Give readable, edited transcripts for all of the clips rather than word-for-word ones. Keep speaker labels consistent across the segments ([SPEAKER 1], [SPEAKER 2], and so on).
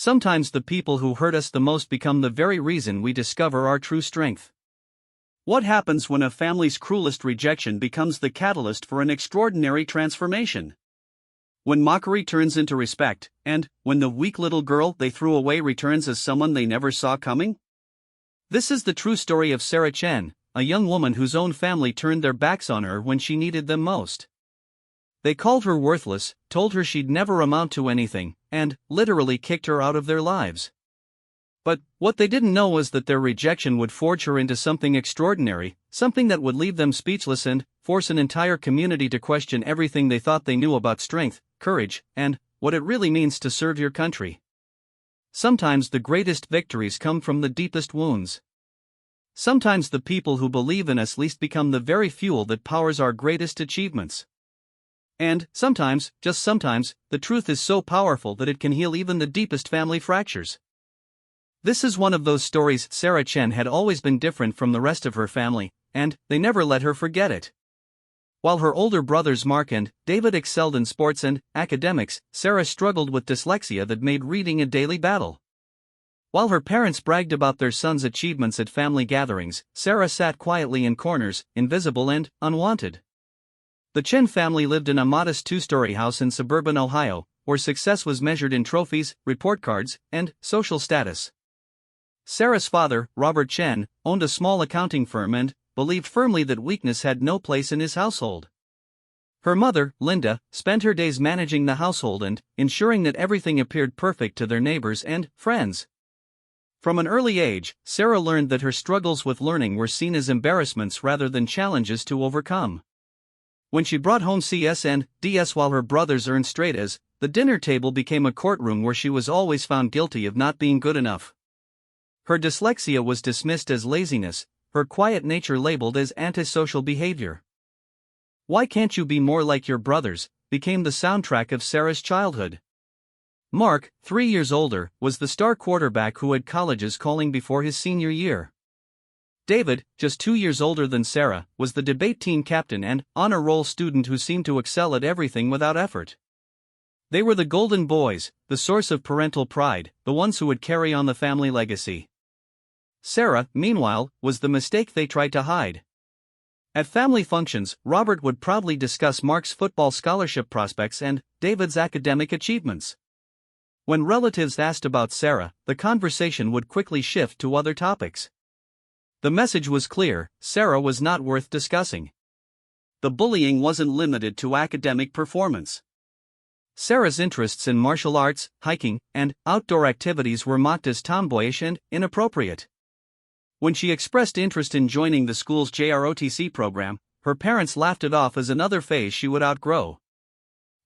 [SPEAKER 1] Sometimes the people who hurt us the most become the very reason we discover our true strength. What happens when a family's cruelest rejection becomes the catalyst for an extraordinary transformation? When mockery turns into respect, and when the weak little girl they threw away returns as someone they never saw coming? This is the true story of Sarah Chen, a young woman whose own family turned their backs on her when she needed them most. They called her worthless, told her she'd never amount to anything, and literally kicked her out of their lives. But what they didn't know was that their rejection would forge her into something extraordinary, something that would leave them speechless and force an entire community to question everything they thought they knew about strength, courage, and what it really means to serve your country. Sometimes the greatest victories come from the deepest wounds. Sometimes the people who believe in us least become the very fuel that powers our greatest achievements. And sometimes, just sometimes, the truth is so powerful that it can heal even the deepest family fractures. This is one of those stories. Sarah Chen had always been different from the rest of her family, and they never let her forget it. While her older brothers Mark and David excelled in sports and academics, Sarah struggled with dyslexia that made reading a daily battle. While her parents bragged about their son's achievements at family gatherings, Sarah sat quietly in corners, invisible and unwanted. The Chen family lived in a modest two-story house in suburban Ohio, where success was measured in trophies, report cards, and social status. Sarah's father, Robert Chen, owned a small accounting firm and believed firmly that weakness had no place in his household. Her mother, Linda, spent her days managing the household and ensuring that everything appeared perfect to their neighbors and friends. From an early age, Sarah learned that her struggles with learning were seen as embarrassments rather than challenges to overcome. When she brought home Cs and Ds while her brothers earned straight As, the dinner table became a courtroom where she was always found guilty of not being good enough. Her dyslexia was dismissed as laziness, her quiet nature labeled as antisocial behavior. "Why can't you be more like your brothers?" became the soundtrack of Sarah's childhood. Mark, 3 years older, was the star quarterback who had colleges calling before his senior year. David, just 2 years older than Sarah, was the debate team captain and honor roll student who seemed to excel at everything without effort. They were the golden boys, the source of parental pride, the ones who would carry on the family legacy. Sarah, meanwhile, was the mistake they tried to hide. At family functions, Robert would proudly discuss Mark's football scholarship prospects and David's academic achievements. When relatives asked about Sarah, the conversation would quickly shift to other topics. The message was clear: Sarah was not worth discussing. The bullying wasn't limited to academic performance. Sarah's interests in martial arts, hiking, and outdoor activities were mocked as tomboyish and inappropriate. When she expressed interest in joining the school's JROTC program, her parents laughed it off as another phase she would outgrow.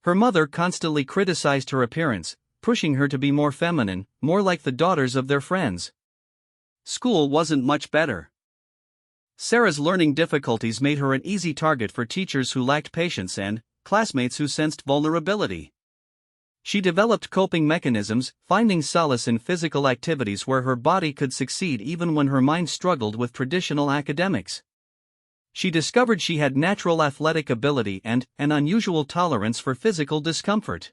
[SPEAKER 1] Her mother constantly criticized her appearance, pushing her to be more feminine, more like the daughters of their friends. School wasn't much better. Sarah's learning difficulties made her an easy target for teachers who lacked patience and classmates who sensed vulnerability. She developed coping mechanisms, finding solace in physical activities where her body could succeed even when her mind struggled with traditional academics. She discovered she had natural athletic ability and an unusual tolerance for physical discomfort.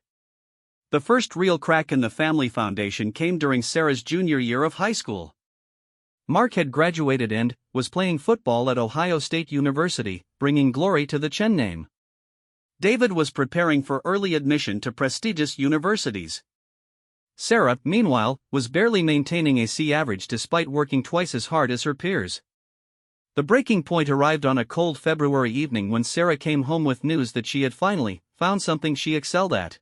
[SPEAKER 1] The first real crack in the family foundation came during Sarah's junior year of high school. Mark had graduated and was playing football at Ohio State University, bringing glory to the Chen name. David was preparing for early admission to prestigious universities. Sarah, meanwhile, was barely maintaining a C average despite working twice as hard as her peers. The breaking point arrived on a cold February evening when Sarah came home with news that she had finally found something she excelled at.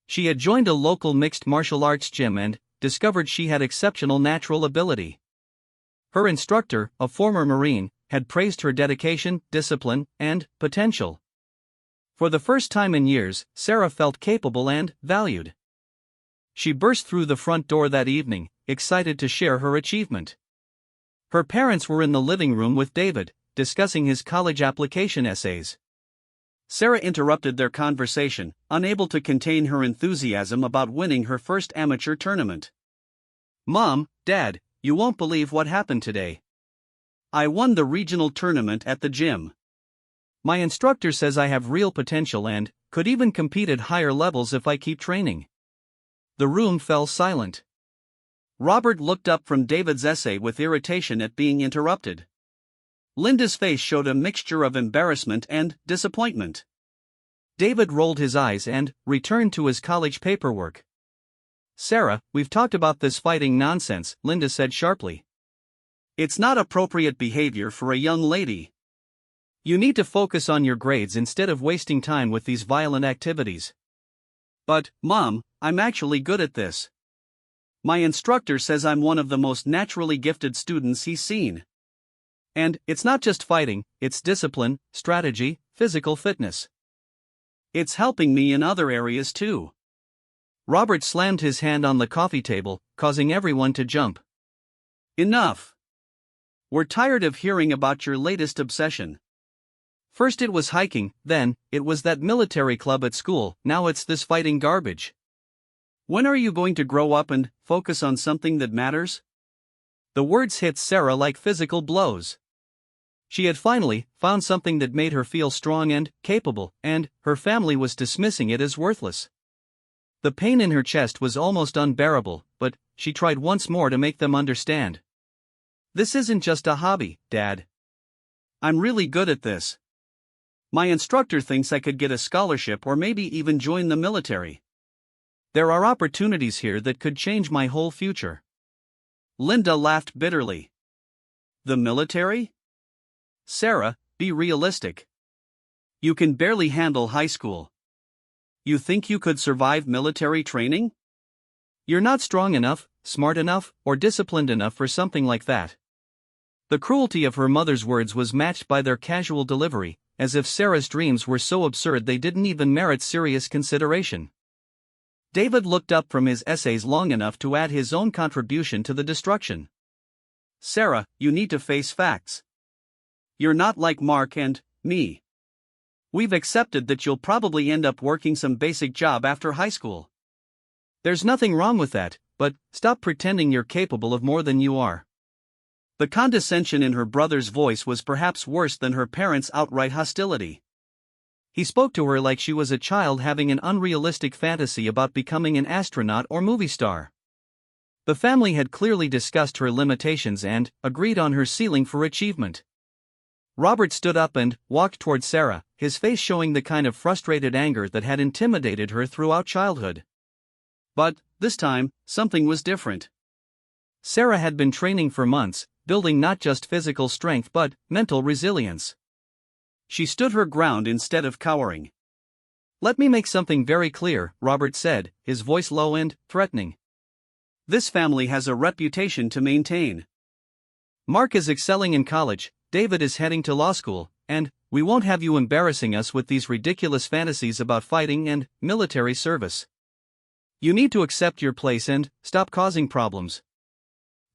[SPEAKER 1] She had joined a local mixed martial arts gym and discovered she had exceptional natural ability. Her instructor, a former Marine, had praised her dedication, discipline, and potential. For the first time in years, Sarah felt capable and valued. She burst through the front door that evening, excited to share her achievement. Her parents were in the living room with David, discussing his college application essays. Sarah interrupted their conversation, unable to contain her enthusiasm about winning her first amateur tournament. "Mom, Dad, you won't believe what happened today. I won the regional tournament at the gym. My instructor says I have real potential and could even compete at higher levels if I keep training." The room fell silent. Robert looked up from David's essay with irritation at being interrupted. Linda's face showed a mixture of embarrassment and disappointment. David rolled his eyes and returned to his college paperwork. "Sarah, we've talked about this fighting nonsense," Linda said sharply. "It's not appropriate behavior for a young lady. You need to focus on your grades instead of wasting time with these violent activities." "But, Mom, I'm actually good at this. My instructor says I'm one of the most naturally gifted students he's seen. And it's not just fighting, it's discipline, strategy, physical fitness. It's helping me in other areas too." Robert slammed his hand on the coffee table, causing everyone to jump. "Enough. We're tired of hearing about your latest obsession. First it was hiking, then it was that military club at school, now it's this fighting garbage. When are you going to grow up and focus on something that matters?" The words hit Sarah like physical blows. She had finally found something that made her feel strong and capable, and her family was dismissing it as worthless. The pain in her chest was almost unbearable, but she tried once more to make them understand. "This isn't just a hobby, Dad. I'm really good at this. My instructor thinks I could get a scholarship or maybe even join the military. There are opportunities here that could change my whole future." Linda laughed bitterly. "The military? Sarah, be realistic. You can barely handle high school. You think you could survive military training? You're not strong enough, smart enough, or disciplined enough for something like that." The cruelty of her mother's words was matched by their casual delivery, as if Sarah's dreams were so absurd they didn't even merit serious consideration. David looked up from his essays long enough to add his own contribution to the destruction. "Sarah, you need to face facts. You're not like Mark and me. We've accepted that you'll probably end up working some basic job after high school. There's nothing wrong with that, but stop pretending you're capable of more than you are." The condescension in her brother's voice was perhaps worse than her parents' outright hostility. He spoke to her like she was a child having an unrealistic fantasy about becoming an astronaut or movie star. The family had clearly discussed her limitations and agreed on her ceiling for achievement. Robert stood up and walked toward Sarah, his face showing the kind of frustrated anger that had intimidated her throughout childhood. But, this time, something was different. Sarah had been training for months, building not just physical strength but mental resilience. She stood her ground instead of cowering. "Let me make something very clear," Robert said, his voice low and threatening. "This family has a reputation to maintain. Mark is excelling in college, David is heading to law school, and we won't have you embarrassing us with these ridiculous fantasies about fighting and military service. You need to accept your place and stop causing problems."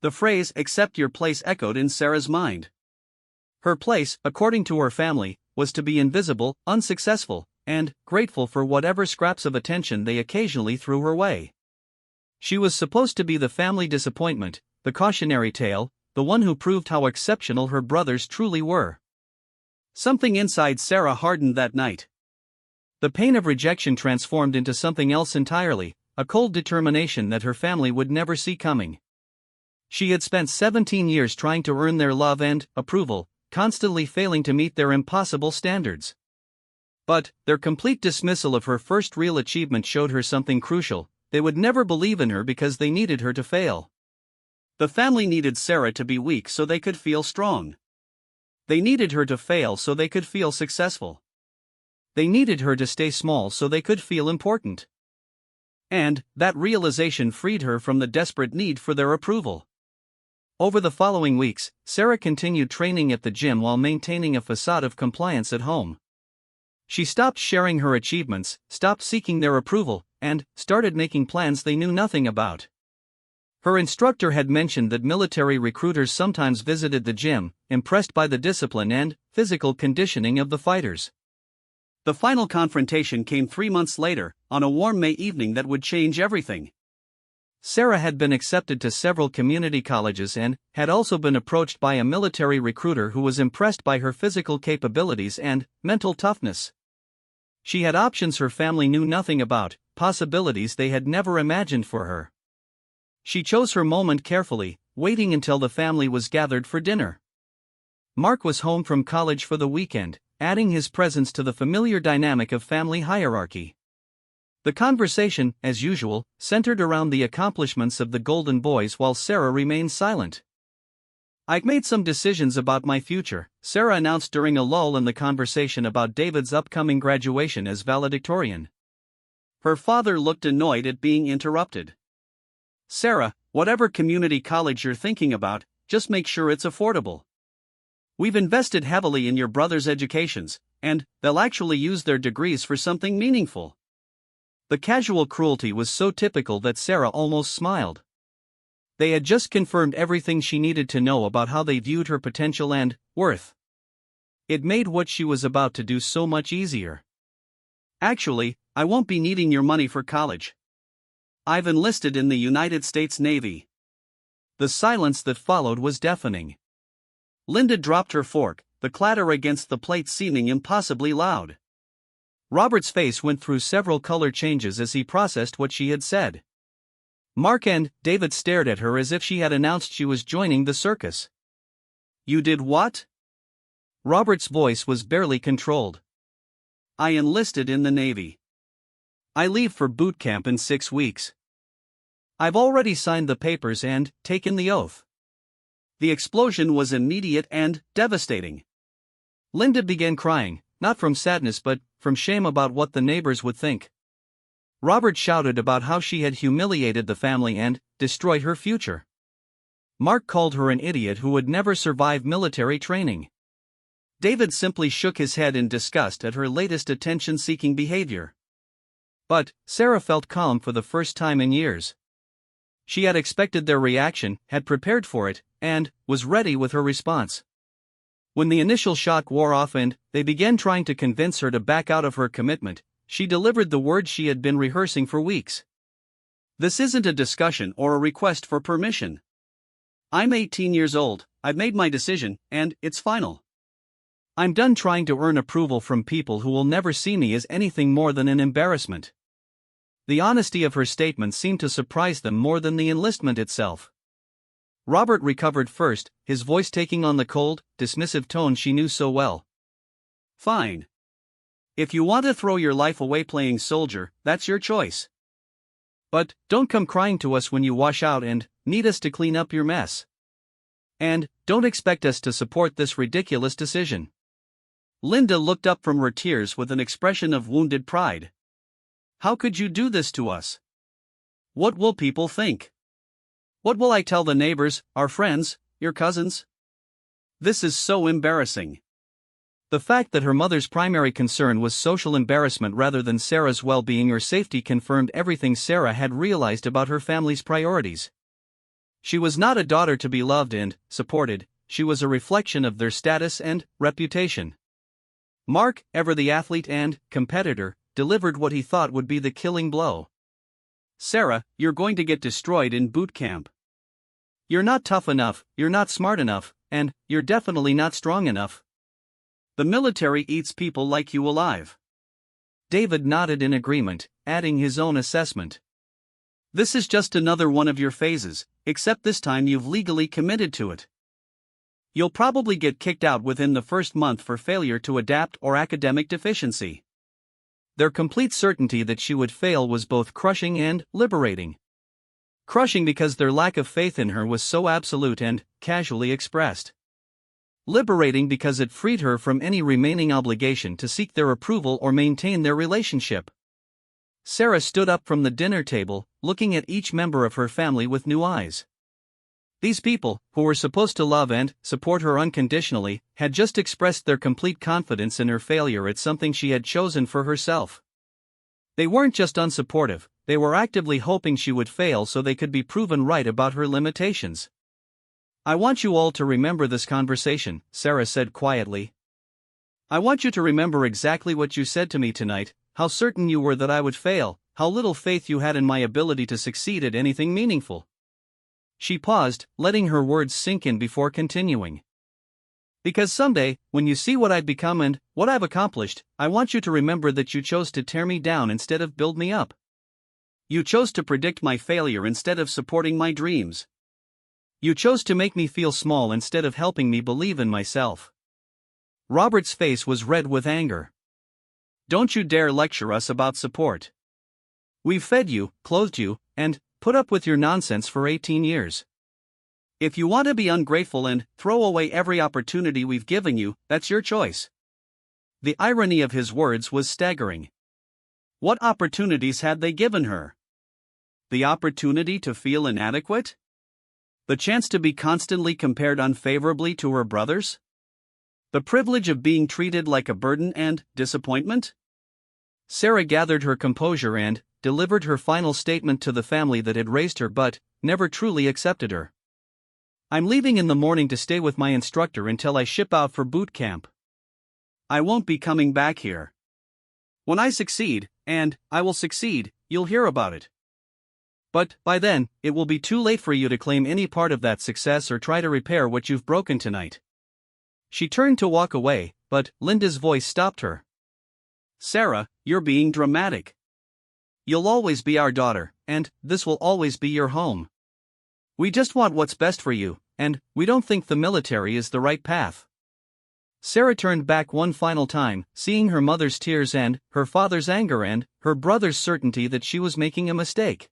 [SPEAKER 1] The phrase "accept your place" echoed in Sarah's mind. Her place, according to her family, was to be invisible, unsuccessful, and grateful for whatever scraps of attention they occasionally threw her way. She was supposed to be the family disappointment, the cautionary tale, the one who proved how exceptional her brothers truly were. Something inside Sarah hardened that night. The pain of rejection transformed into something else entirely, a cold determination that her family would never see coming. She had spent 17 years trying to earn their love and approval, constantly failing to meet their impossible standards. But their complete dismissal of her first real achievement showed her something crucial: they would never believe in her because they needed her to fail. The family needed Sarah to be weak so they could feel strong. They needed her to fail so they could feel successful. They needed her to stay small so they could feel important. And that realization freed her from the desperate need for their approval. Over the following weeks, Sarah continued training at the gym while maintaining a facade of compliance at home. She stopped sharing her achievements, stopped seeking their approval, and started making plans they knew nothing about. Her instructor had mentioned that military recruiters sometimes visited the gym, impressed by the discipline and physical conditioning of the fighters. The final confrontation came 3 months later, on a warm May evening that would change everything. Sarah had been accepted to several community colleges and had also been approached by a military recruiter who was impressed by her physical capabilities and mental toughness. She had options her family knew nothing about, possibilities they had never imagined for her. She chose her moment carefully, waiting until the family was gathered for dinner. Mark was home from college for the weekend, adding his presence to the familiar dynamic of family hierarchy. The conversation, as usual, centered around the accomplishments of the Golden Boys while Sarah remained silent. "I've made some decisions about my future," Sarah announced during a lull in the conversation about David's upcoming graduation as valedictorian. Her father looked annoyed at being interrupted. "Sarah, whatever community college you're thinking about, just make sure it's affordable. We've invested heavily in your brother's educations, and they'll actually use their degrees for something meaningful." The casual cruelty was so typical that Sarah almost smiled. They had just confirmed everything she needed to know about how they viewed her potential and worth. It made what she was about to do so much easier. "Actually, I won't be needing your money for college. I've enlisted in the United States Navy." The silence that followed was deafening. Linda dropped her fork, the clatter against the plate seeming impossibly loud. Robert's face went through several color changes as he processed what she had said. Mark and David stared at her as if she had announced she was joining the circus. "You did what?" Robert's voice was barely controlled. "I enlisted in the Navy. I leave for boot camp in 6 weeks. I've already signed the papers and taken the oath." The explosion was immediate and devastating. Linda began crying, not from sadness but from shame about what the neighbors would think. Robert shouted about how she had humiliated the family and destroyed her future. Mark called her an idiot who would never survive military training. David simply shook his head in disgust at her latest attention-seeking behavior. But Sarah felt calm for the first time in years. She had expected their reaction, had prepared for it, and was ready with her response. When the initial shock wore off and they began trying to convince her to back out of her commitment, she delivered the words she had been rehearsing for weeks. "This isn't a discussion or a request for permission. I'm 18 years old, I've made my decision, and it's final. I'm done trying to earn approval from people who will never see me as anything more than an embarrassment." The honesty of her statement seemed to surprise them more than the enlistment itself. Robert recovered first, his voice taking on the cold, dismissive tone she knew so well. "Fine. If you want to throw your life away playing soldier, that's your choice. But don't come crying to us when you wash out and need us to clean up your mess. And don't expect us to support this ridiculous decision." Linda looked up from her tears with an expression of wounded pride. "How could you do this to us? What will people think? What will I tell the neighbors, our friends, your cousins? This is so embarrassing." The fact that her mother's primary concern was social embarrassment rather than Sarah's well-being or safety confirmed everything Sarah had realized about her family's priorities. She was not a daughter to be loved and supported, she was a reflection of their status and reputation. Mark, ever the athlete and competitor, delivered what he thought would be the killing blow. "Sarah, you're going to get destroyed in boot camp. You're not tough enough, you're not smart enough, and you're definitely not strong enough. The military eats people like you alive." David nodded in agreement, adding his own assessment. "This is just another one of your phases, except this time you've legally committed to it. You'll probably get kicked out within the first month for failure to adapt or academic deficiency." Their complete certainty that she would fail was both crushing and liberating. Crushing because their lack of faith in her was so absolute and casually expressed. Liberating because it freed her from any remaining obligation to seek their approval or maintain their relationship. Sarah stood up from the dinner table, looking at each member of her family with new eyes. These people, who were supposed to love and support her unconditionally, had just expressed their complete confidence in her failure at something she had chosen for herself. They weren't just unsupportive, they were actively hoping she would fail so they could be proven right about her limitations. "I want you all to remember this conversation," Sarah said quietly. "I want you to remember exactly what you said to me tonight, how certain you were that I would fail, how little faith you had in my ability to succeed at anything meaningful." She paused, letting her words sink in before continuing. "Because someday, when you see what I've become and what I've accomplished, I want you to remember that you chose to tear me down instead of build me up. You chose to predict my failure instead of supporting my dreams. You chose to make me feel small instead of helping me believe in myself. Robert's face was red with anger. Don't you dare lecture us about support. We've fed you, clothed you, and put up with your nonsense for 18 years. If you want to be ungrateful and throw away every opportunity we've given you, that's your choice. The irony of his words was staggering. What opportunities had they given her? The opportunity to feel inadequate? The chance to be constantly compared unfavorably to her brothers? The privilege of being treated like a burden and disappointment? Sarah gathered her composure and delivered her final statement to the family that had raised her but never truly accepted her. I'm leaving in the morning to stay with my instructor until I ship out for boot camp. I won't be coming back here. When I succeed, and I will succeed, you'll hear about it. But by then, it will be too late for you to claim any part of that success or try to repair what you've broken tonight. She turned to walk away, but Linda's voice stopped her. Sarah, you're being dramatic. You'll always be our daughter, and this will always be your home. We just want what's best for you, and we don't think the military is the right path. Sarah turned back one final time, seeing her mother's tears and her father's anger and her brother's certainty that she was making a mistake.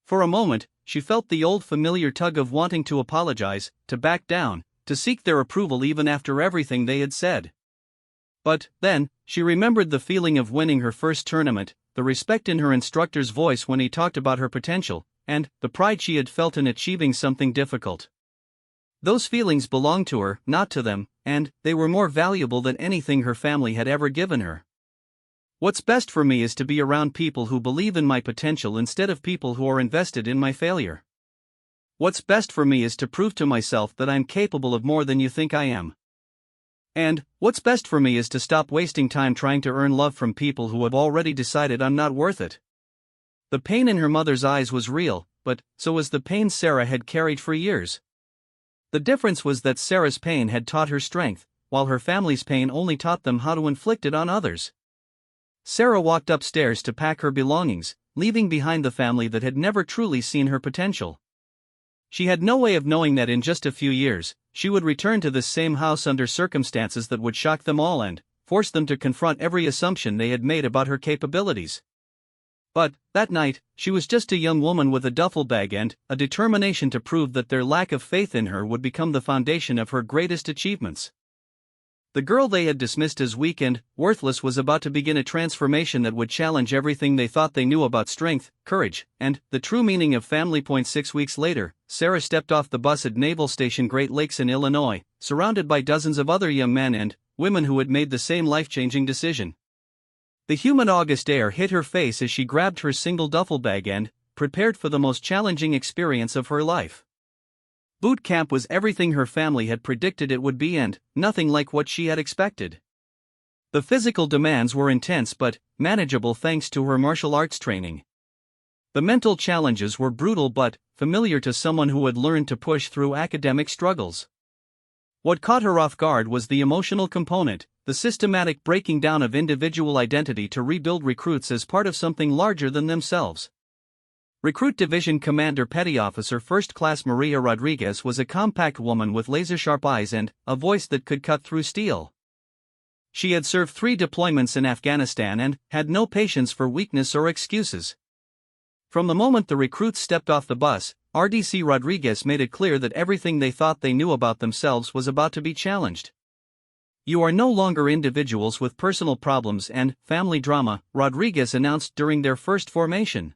[SPEAKER 1] For a moment, she felt the old familiar tug of wanting to apologize, to back down, to seek their approval even after everything they had said. But then, she remembered the feeling of winning her first tournament, the respect in her instructor's voice when he talked about her potential, and the pride she had felt in achieving something difficult. Those feelings belonged to her, not to them, and they were more valuable than anything her family had ever given her. What's best for me is to be around people who believe in my potential instead of people who are invested in my failure. What's best for me is to prove to myself that I'm capable of more than you think I am. And what's best for me is to stop wasting time trying to earn love from people who have already decided I'm not worth it. The pain in her mother's eyes was real, but so was the pain Sarah had carried for years. The difference was that Sarah's pain had taught her strength, while her family's pain only taught them how to inflict it on others. Sarah walked upstairs to pack her belongings, leaving behind the family that had never truly seen her potential. She had no way of knowing that in just a few years, she would return to this same house under circumstances that would shock them all and force them to confront every assumption they had made about her capabilities. But, that night, she was just a young woman with a duffel bag and a determination to prove that their lack of faith in her would become the foundation of her greatest achievements. The girl they had dismissed as weak and worthless was about to begin a transformation that would challenge everything they thought they knew about strength, courage, and the true meaning of family. 6 weeks later, Sarah stepped off the bus at Naval Station Great Lakes in Illinois, surrounded by dozens of other young men and women who had made the same life-changing decision. The humid August air hit her face as she grabbed her single duffel bag and prepared for the most challenging experience of her life. Boot camp was everything her family had predicted it would be and nothing like what she had expected. The physical demands were intense but manageable thanks to her martial arts training. The mental challenges were brutal but familiar to someone who had learned to push through academic struggles. What caught her off guard was the emotional component, the systematic breaking down of individual identity to rebuild recruits as part of something larger than themselves. Recruit Division Commander Petty Officer First Class Maria Rodriguez was a compact woman with laser-sharp eyes and a voice that could cut through steel. She had served 3 deployments in Afghanistan and had no patience for weakness or excuses. From the moment the recruits stepped off the bus, RDC Rodriguez made it clear that everything they thought they knew about themselves was about to be challenged. You are no longer individuals with personal problems and family drama, Rodriguez announced during their first formation.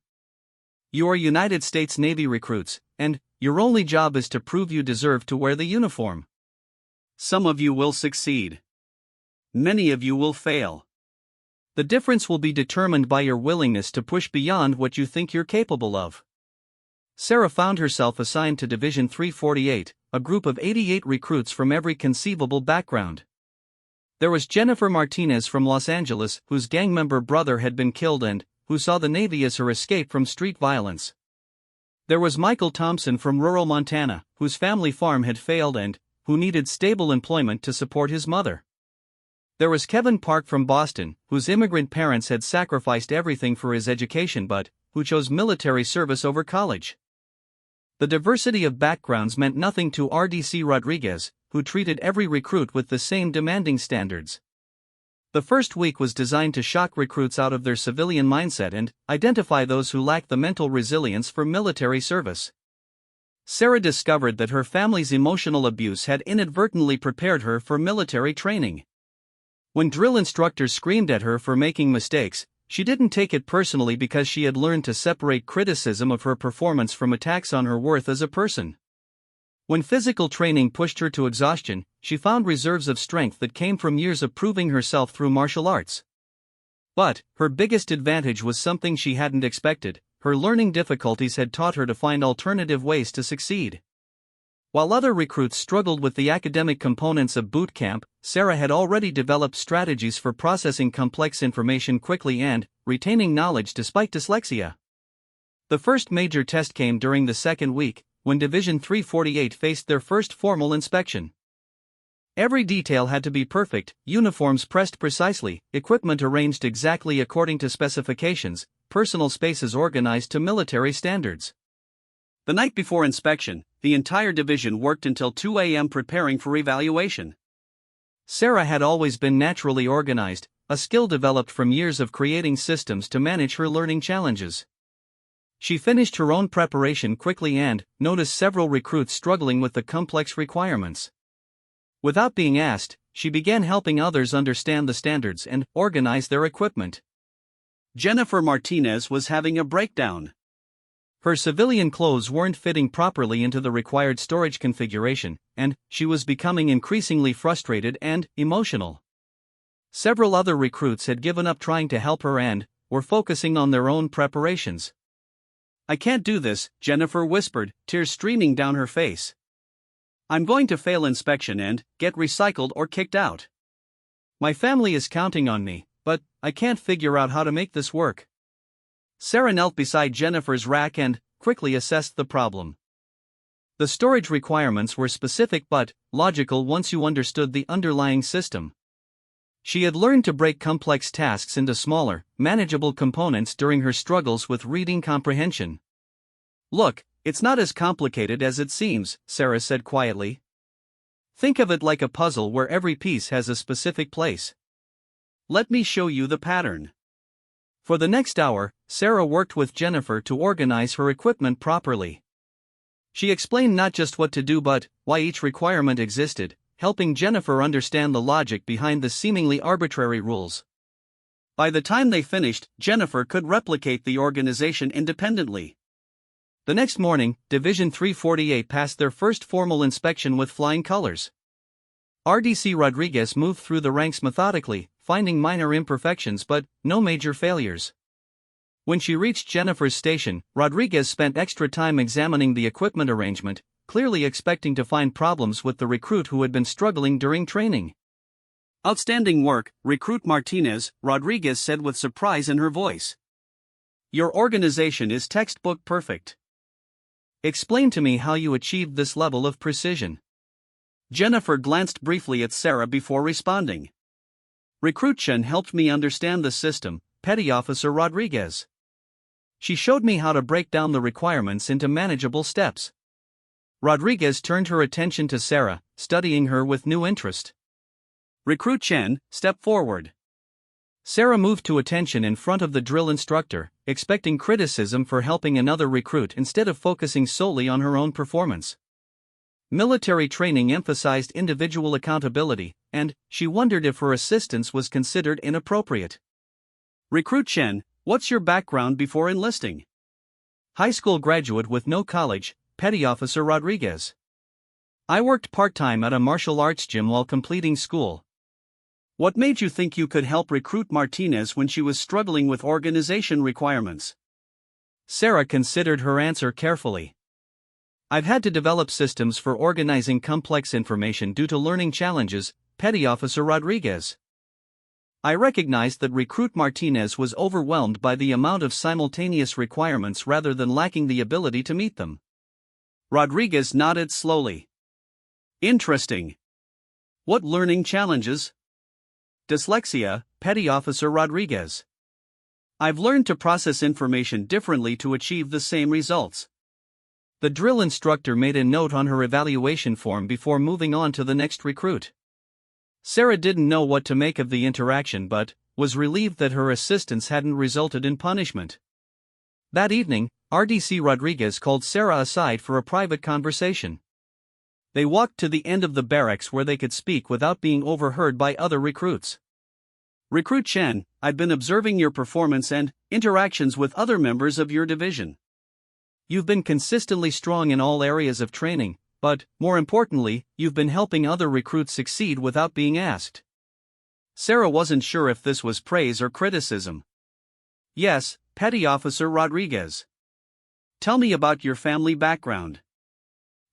[SPEAKER 1] You are United States Navy recruits, and your only job is to prove you deserve to wear the uniform. Some of you will succeed. Many of you will fail. The difference will be determined by your willingness to push beyond what you think you're capable of. Sarah found herself assigned to Division 348, a group of 88 recruits from every conceivable background. There was Jennifer Martinez from Los Angeles, whose gang member brother had been killed and who saw the Navy as her escape from street violence. There was Michael Thompson from rural Montana, whose family farm had failed and who needed stable employment to support his mother. There was Kevin Park from Boston, whose immigrant parents had sacrificed everything for his education but who chose military service over college. The diversity of backgrounds meant nothing to RDC Rodriguez, who treated every recruit with the same demanding standards. The first week was designed to shock recruits out of their civilian mindset and identify those who lacked the mental resilience for military service. Sarah discovered that her family's emotional abuse had inadvertently prepared her for military training. When drill instructors screamed at her for making mistakes, she didn't take it personally because she had learned to separate criticism of her performance from attacks on her worth as a person. When physical training pushed her to exhaustion, she found reserves of strength that came from years of proving herself through martial arts. But her biggest advantage was something she hadn't expected: her learning difficulties had taught her to find alternative ways to succeed. While other recruits struggled with the academic components of boot camp, Sarah had already developed strategies for processing complex information quickly and retaining knowledge despite dyslexia. The first major test came during the second week, when Division 348 faced their first formal inspection. Every detail had to be perfect: uniforms pressed precisely, equipment arranged exactly according to specifications, personal spaces organized to military standards. The night before inspection, the entire division worked until 2 a.m. preparing for evaluation. Sarah had always been naturally organized, a skill developed from years of creating systems to manage her learning challenges. She finished her own preparation quickly and noticed several recruits struggling with the complex requirements. Without being asked, she began helping others understand the standards and organize their equipment. Jennifer Martinez was having a breakdown. Her civilian clothes weren't fitting properly into the required storage configuration, and she was becoming increasingly frustrated and emotional. Several other recruits had given up trying to help her and were focusing on their own preparations. "I can't do this," Jennifer whispered, tears streaming down her face. "I'm going to fail inspection and get recycled or kicked out. My family is counting on me, but I can't figure out how to make this work." Sarah knelt beside Jennifer's rack and quickly assessed the problem. The storage requirements were specific but logical once you understood the underlying system. She had learned to break complex tasks into smaller, manageable components during her struggles with reading comprehension. "Look, it's not as complicated as it seems," Sarah said quietly. "Think of it like a puzzle where every piece has a specific place. Let me show you the pattern." For the next hour, Sarah worked with Jennifer to organize her equipment properly. She explained not just what to do but why each requirement existed, helping Jennifer understand the logic behind the seemingly arbitrary rules. By the time they finished, Jennifer could replicate the organization independently. The next morning, Division 348 passed their first formal inspection with flying colors. RDC Rodriguez moved through the ranks methodically, finding minor imperfections but no major failures. When she reached Jennifer's station, Rodriguez spent extra time examining the equipment arrangement, clearly expecting to find problems with the recruit who had been struggling during training. "Outstanding work, Recruit Martinez," Rodriguez said with surprise in her voice. "Your organization is textbook perfect. Explain to me how you achieved this level of precision." Jennifer glanced briefly at Sarah before responding. "Recruit Chen helped me understand the system, Petty Officer Rodriguez. She showed me how to break down the requirements into manageable steps." Rodriguez turned her attention to Sarah, studying her with new interest. "Recruit Chen, step forward." Sarah moved to attention in front of the drill instructor, expecting criticism for helping another recruit instead of focusing solely on her own performance. Military training emphasized individual accountability, and she wondered if her assistance was considered inappropriate. "Recruit Chen, what's your background before enlisting?" "High school graduate with no college, Petty Officer Rodriguez. I worked part-time at a martial arts gym while completing school." "What made you think you could help Recruit Martinez when she was struggling with organization requirements?" Sarah considered her answer carefully. "I've had to develop systems for organizing complex information due to learning challenges, Petty Officer Rodriguez. I recognized that Recruit Martinez was overwhelmed by the amount of simultaneous requirements rather than lacking the ability to meet them." Rodriguez nodded slowly. "Interesting. What learning challenges?" "Dyslexia, Petty Officer Rodriguez." I've learned to process information differently to achieve the same results. The drill instructor made a note on her evaluation form before moving on to the next recruit. Sarah didn't know what to make of the interaction but was relieved that her assistance hadn't resulted in punishment. That evening, RDC Rodriguez called Sarah aside for a private conversation. They walked to the end of the barracks where they could speak without being overheard by other recruits. "Recruit Chen, I've been observing your performance and interactions with other members of your division. You've been consistently strong in all areas of training, but, more importantly, you've been helping other recruits succeed without being asked." Sarah wasn't sure if this was praise or criticism. "Yes, Petty Officer Rodriguez. Tell me about your family background.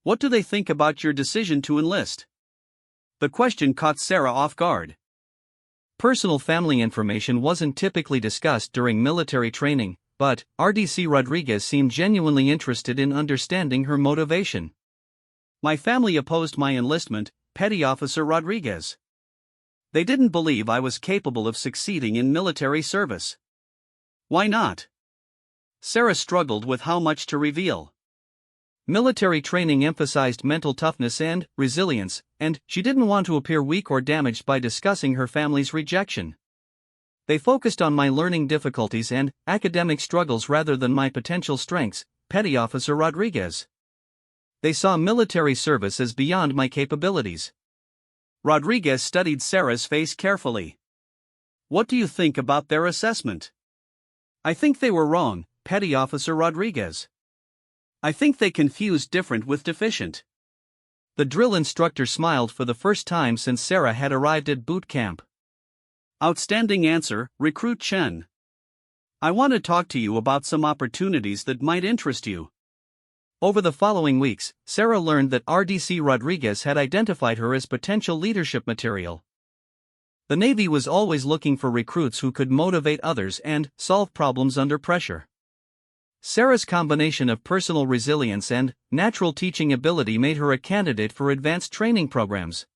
[SPEAKER 1] What do they think about your decision to enlist?" The question caught Sarah off guard. Personal family information wasn't typically discussed during military training, but RDC Rodriguez seemed genuinely interested in understanding her motivation. "My family opposed my enlistment, Petty Officer Rodriguez. They didn't believe I was capable of succeeding in military service." "Why not?" Sarah struggled with how much to reveal. Military training emphasized mental toughness and resilience, and she didn't want to appear weak or damaged by discussing her family's rejection. "They focused on my learning difficulties and academic struggles rather than my potential strengths, Petty Officer Rodriguez. They saw military service as beyond my capabilities." Rodriguez studied Sarah's face carefully. "What do you think about their assessment?" "I think they were wrong, Petty Officer Rodriguez. I think they confused different with deficient." The drill instructor smiled for the first time since Sarah had arrived at boot camp. "Outstanding answer, Recruit Chen. I want to talk to you about some opportunities that might interest you." Over the following weeks, Sarah learned that RDC Rodriguez had identified her as potential leadership material. The Navy was always looking for recruits who could motivate others and solve problems under pressure. Sarah's combination of personal resilience and natural teaching ability made her a candidate for advanced training programs.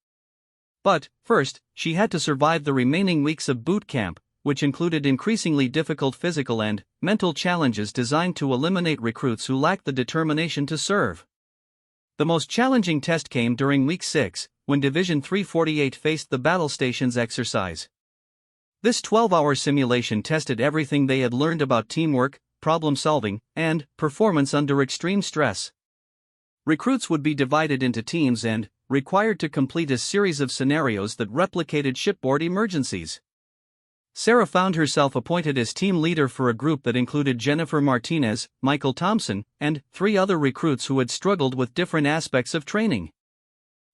[SPEAKER 1] But, first, she had to survive the remaining weeks of boot camp, which included increasingly difficult physical and mental challenges designed to eliminate recruits who lacked the determination to serve. The most challenging test came during Week 6, when Division 348 faced the Battle Stations exercise. This 12-hour simulation tested everything they had learned about teamwork, problem-solving, and performance under extreme stress. Recruits would be divided into teams and required to complete a series of scenarios that replicated shipboard emergencies. Sarah found herself appointed as team leader for a group that included Jennifer Martinez, Michael Thompson, and 3 other recruits who had struggled with different aspects of training.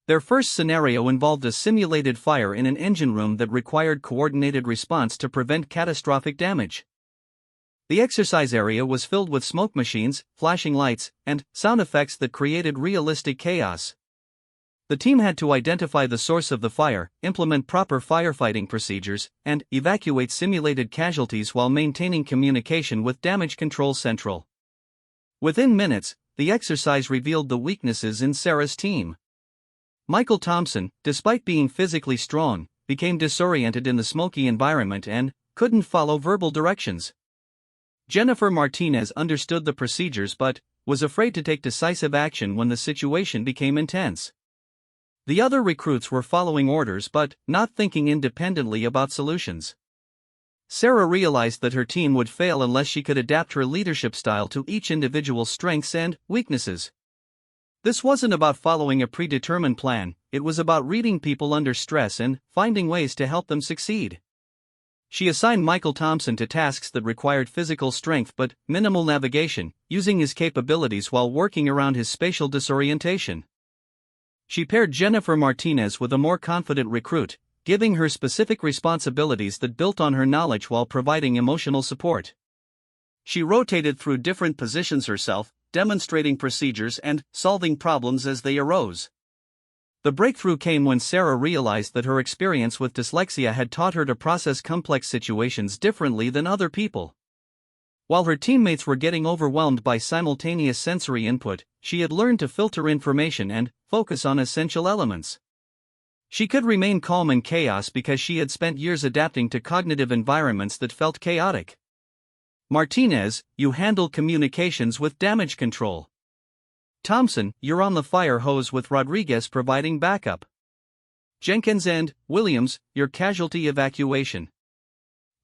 [SPEAKER 1] Their first scenario involved a simulated fire in an engine room that required coordinated response to prevent catastrophic damage. The exercise area was filled with smoke machines, flashing lights, and sound effects that created realistic chaos. The team had to identify the source of the fire, implement proper firefighting procedures, and evacuate simulated casualties while maintaining communication with Damage Control Central. Within minutes, the exercise revealed the weaknesses in Sarah's team. Michael Thompson, despite being physically strong, became disoriented in the smoky environment and couldn't follow verbal directions. Jennifer Martinez understood the procedures but was afraid to take decisive action when the situation became intense. The other recruits were following orders but not thinking independently about solutions. Sarah realized that her team would fail unless she could adapt her leadership style to each individual's strengths and weaknesses. This wasn't about following a predetermined plan, it was about reading people under stress and finding ways to help them succeed. She assigned Michael Thompson to tasks that required physical strength but minimal navigation, using his capabilities while working around his spatial disorientation. She paired Jennifer Martinez with a more confident recruit, giving her specific responsibilities that built on her knowledge while providing emotional support. She rotated through different positions herself, demonstrating procedures and solving problems as they arose. The breakthrough came when Sarah realized that her experience with dyslexia had taught her to process complex situations differently than other people. While her teammates were getting overwhelmed by simultaneous sensory input, she had learned to filter information and focus on essential elements. She could remain calm in chaos because she had spent years adapting to cognitive environments that felt chaotic. Martinez, you handle communications with damage control. Thompson, you're on the fire hose with Rodriguez providing backup. Jenkins and Williams, your casualty evacuation.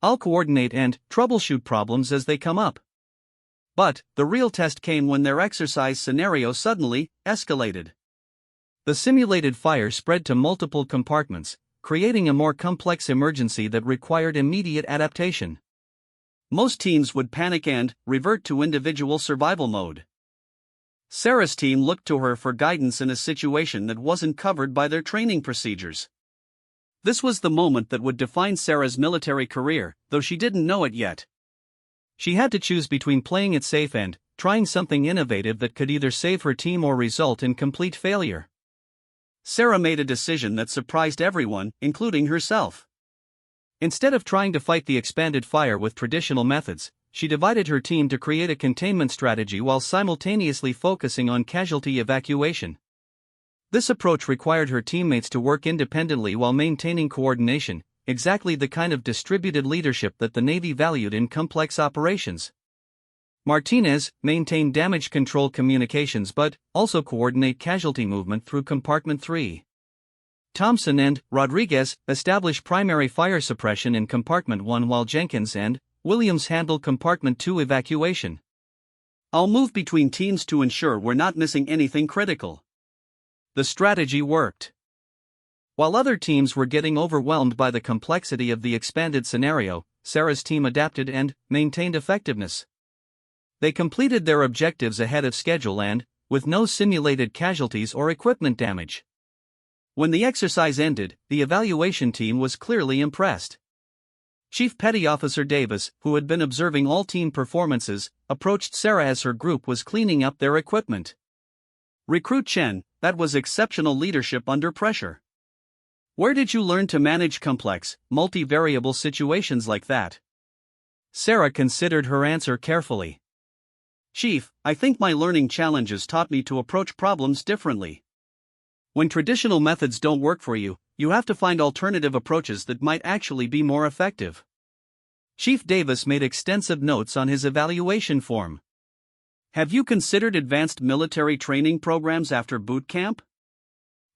[SPEAKER 1] I'll coordinate and troubleshoot problems as they come up. But the real test came when their exercise scenario suddenly escalated. The simulated fire spread to multiple compartments, creating a more complex emergency that required immediate adaptation. Most teams would panic and revert to individual survival mode. Sarah's team looked to her for guidance in a situation that wasn't covered by their training procedures. This was the moment that would define Sarah's military career, though she didn't know it yet. She had to choose between playing it safe and trying something innovative that could either save her team or result in complete failure. Sarah made a decision that surprised everyone, including herself. Instead of trying to fight the expanded fire with traditional methods, she divided her team to create a containment strategy while simultaneously focusing on casualty evacuation. This approach required her teammates to work independently while maintaining coordination, exactly the kind of distributed leadership that the Navy valued in complex operations. Martinez maintained damage control communications but also coordinate casualty movement through Compartment 3. Thompson and Rodriguez established primary fire suppression in Compartment 1 while Jenkins and Williams handled Compartment 2 evacuation. I'll move between teams to ensure we're not missing anything critical. The strategy worked. While other teams were getting overwhelmed by the complexity of the expanded scenario, Sarah's team adapted and maintained effectiveness. They completed their objectives ahead of schedule and with no simulated casualties or equipment damage. When the exercise ended, the evaluation team was clearly impressed. Chief Petty Officer Davis, who had been observing all team performances, approached Sarah as her group was cleaning up their equipment. Recruit Chen, that was exceptional leadership under pressure. Where did you learn to manage complex, multivariable situations like that? Sarah considered her answer carefully. Chief, I think my learning challenges taught me to approach problems differently. When traditional methods don't work for you, you have to find alternative approaches that might actually be more effective. Chief Davis made extensive notes on his evaluation form. Have you considered advanced military training programs after boot camp?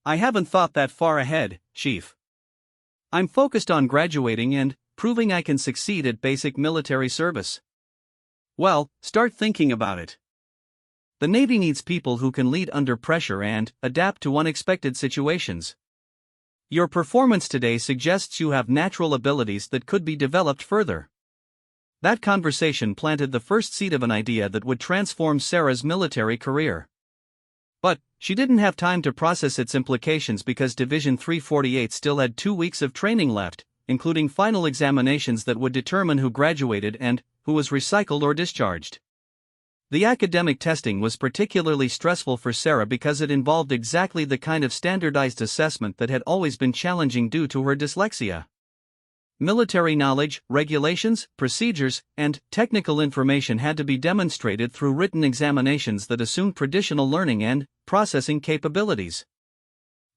[SPEAKER 1] I haven't thought that far ahead, Chief. I'm focused on graduating and proving I can succeed at basic military service. Well, start thinking about it. The Navy needs people who can lead under pressure and adapt to unexpected situations. Your performance today suggests you have natural abilities that could be developed further. That conversation planted the first seed of an idea that would transform Sarah's military career. But she didn't have time to process its implications because Division 348 still had 2 weeks of training left, including final examinations that would determine who graduated and who was recycled or discharged. The academic testing was particularly stressful for Sarah because it involved exactly the kind of standardized assessment that had always been challenging due to her dyslexia. Military knowledge, regulations, procedures, and technical information had to be demonstrated through written examinations that assumed traditional learning and processing capabilities.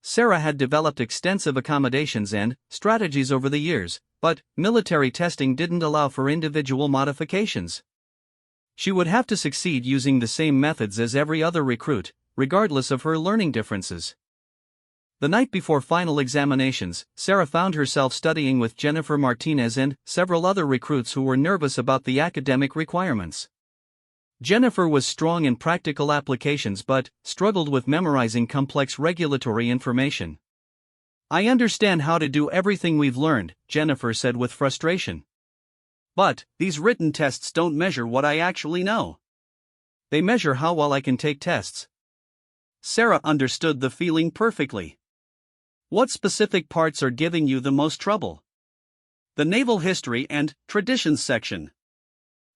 [SPEAKER 1] Sarah had developed extensive accommodations and strategies over the years, but military testing didn't allow for individual modifications. She would have to succeed using the same methods as every other recruit, regardless of her learning differences. The night before final examinations, Sarah found herself studying with Jennifer Martinez and several other recruits who were nervous about the academic requirements. Jennifer was strong in practical applications but struggled with memorizing complex regulatory information. I understand how to do everything we've learned, Jennifer said with frustration. But these written tests don't measure what I actually know. They measure how well I can take tests. Sarah understood the feeling perfectly. What specific parts are giving you the most trouble? The naval history and traditions section.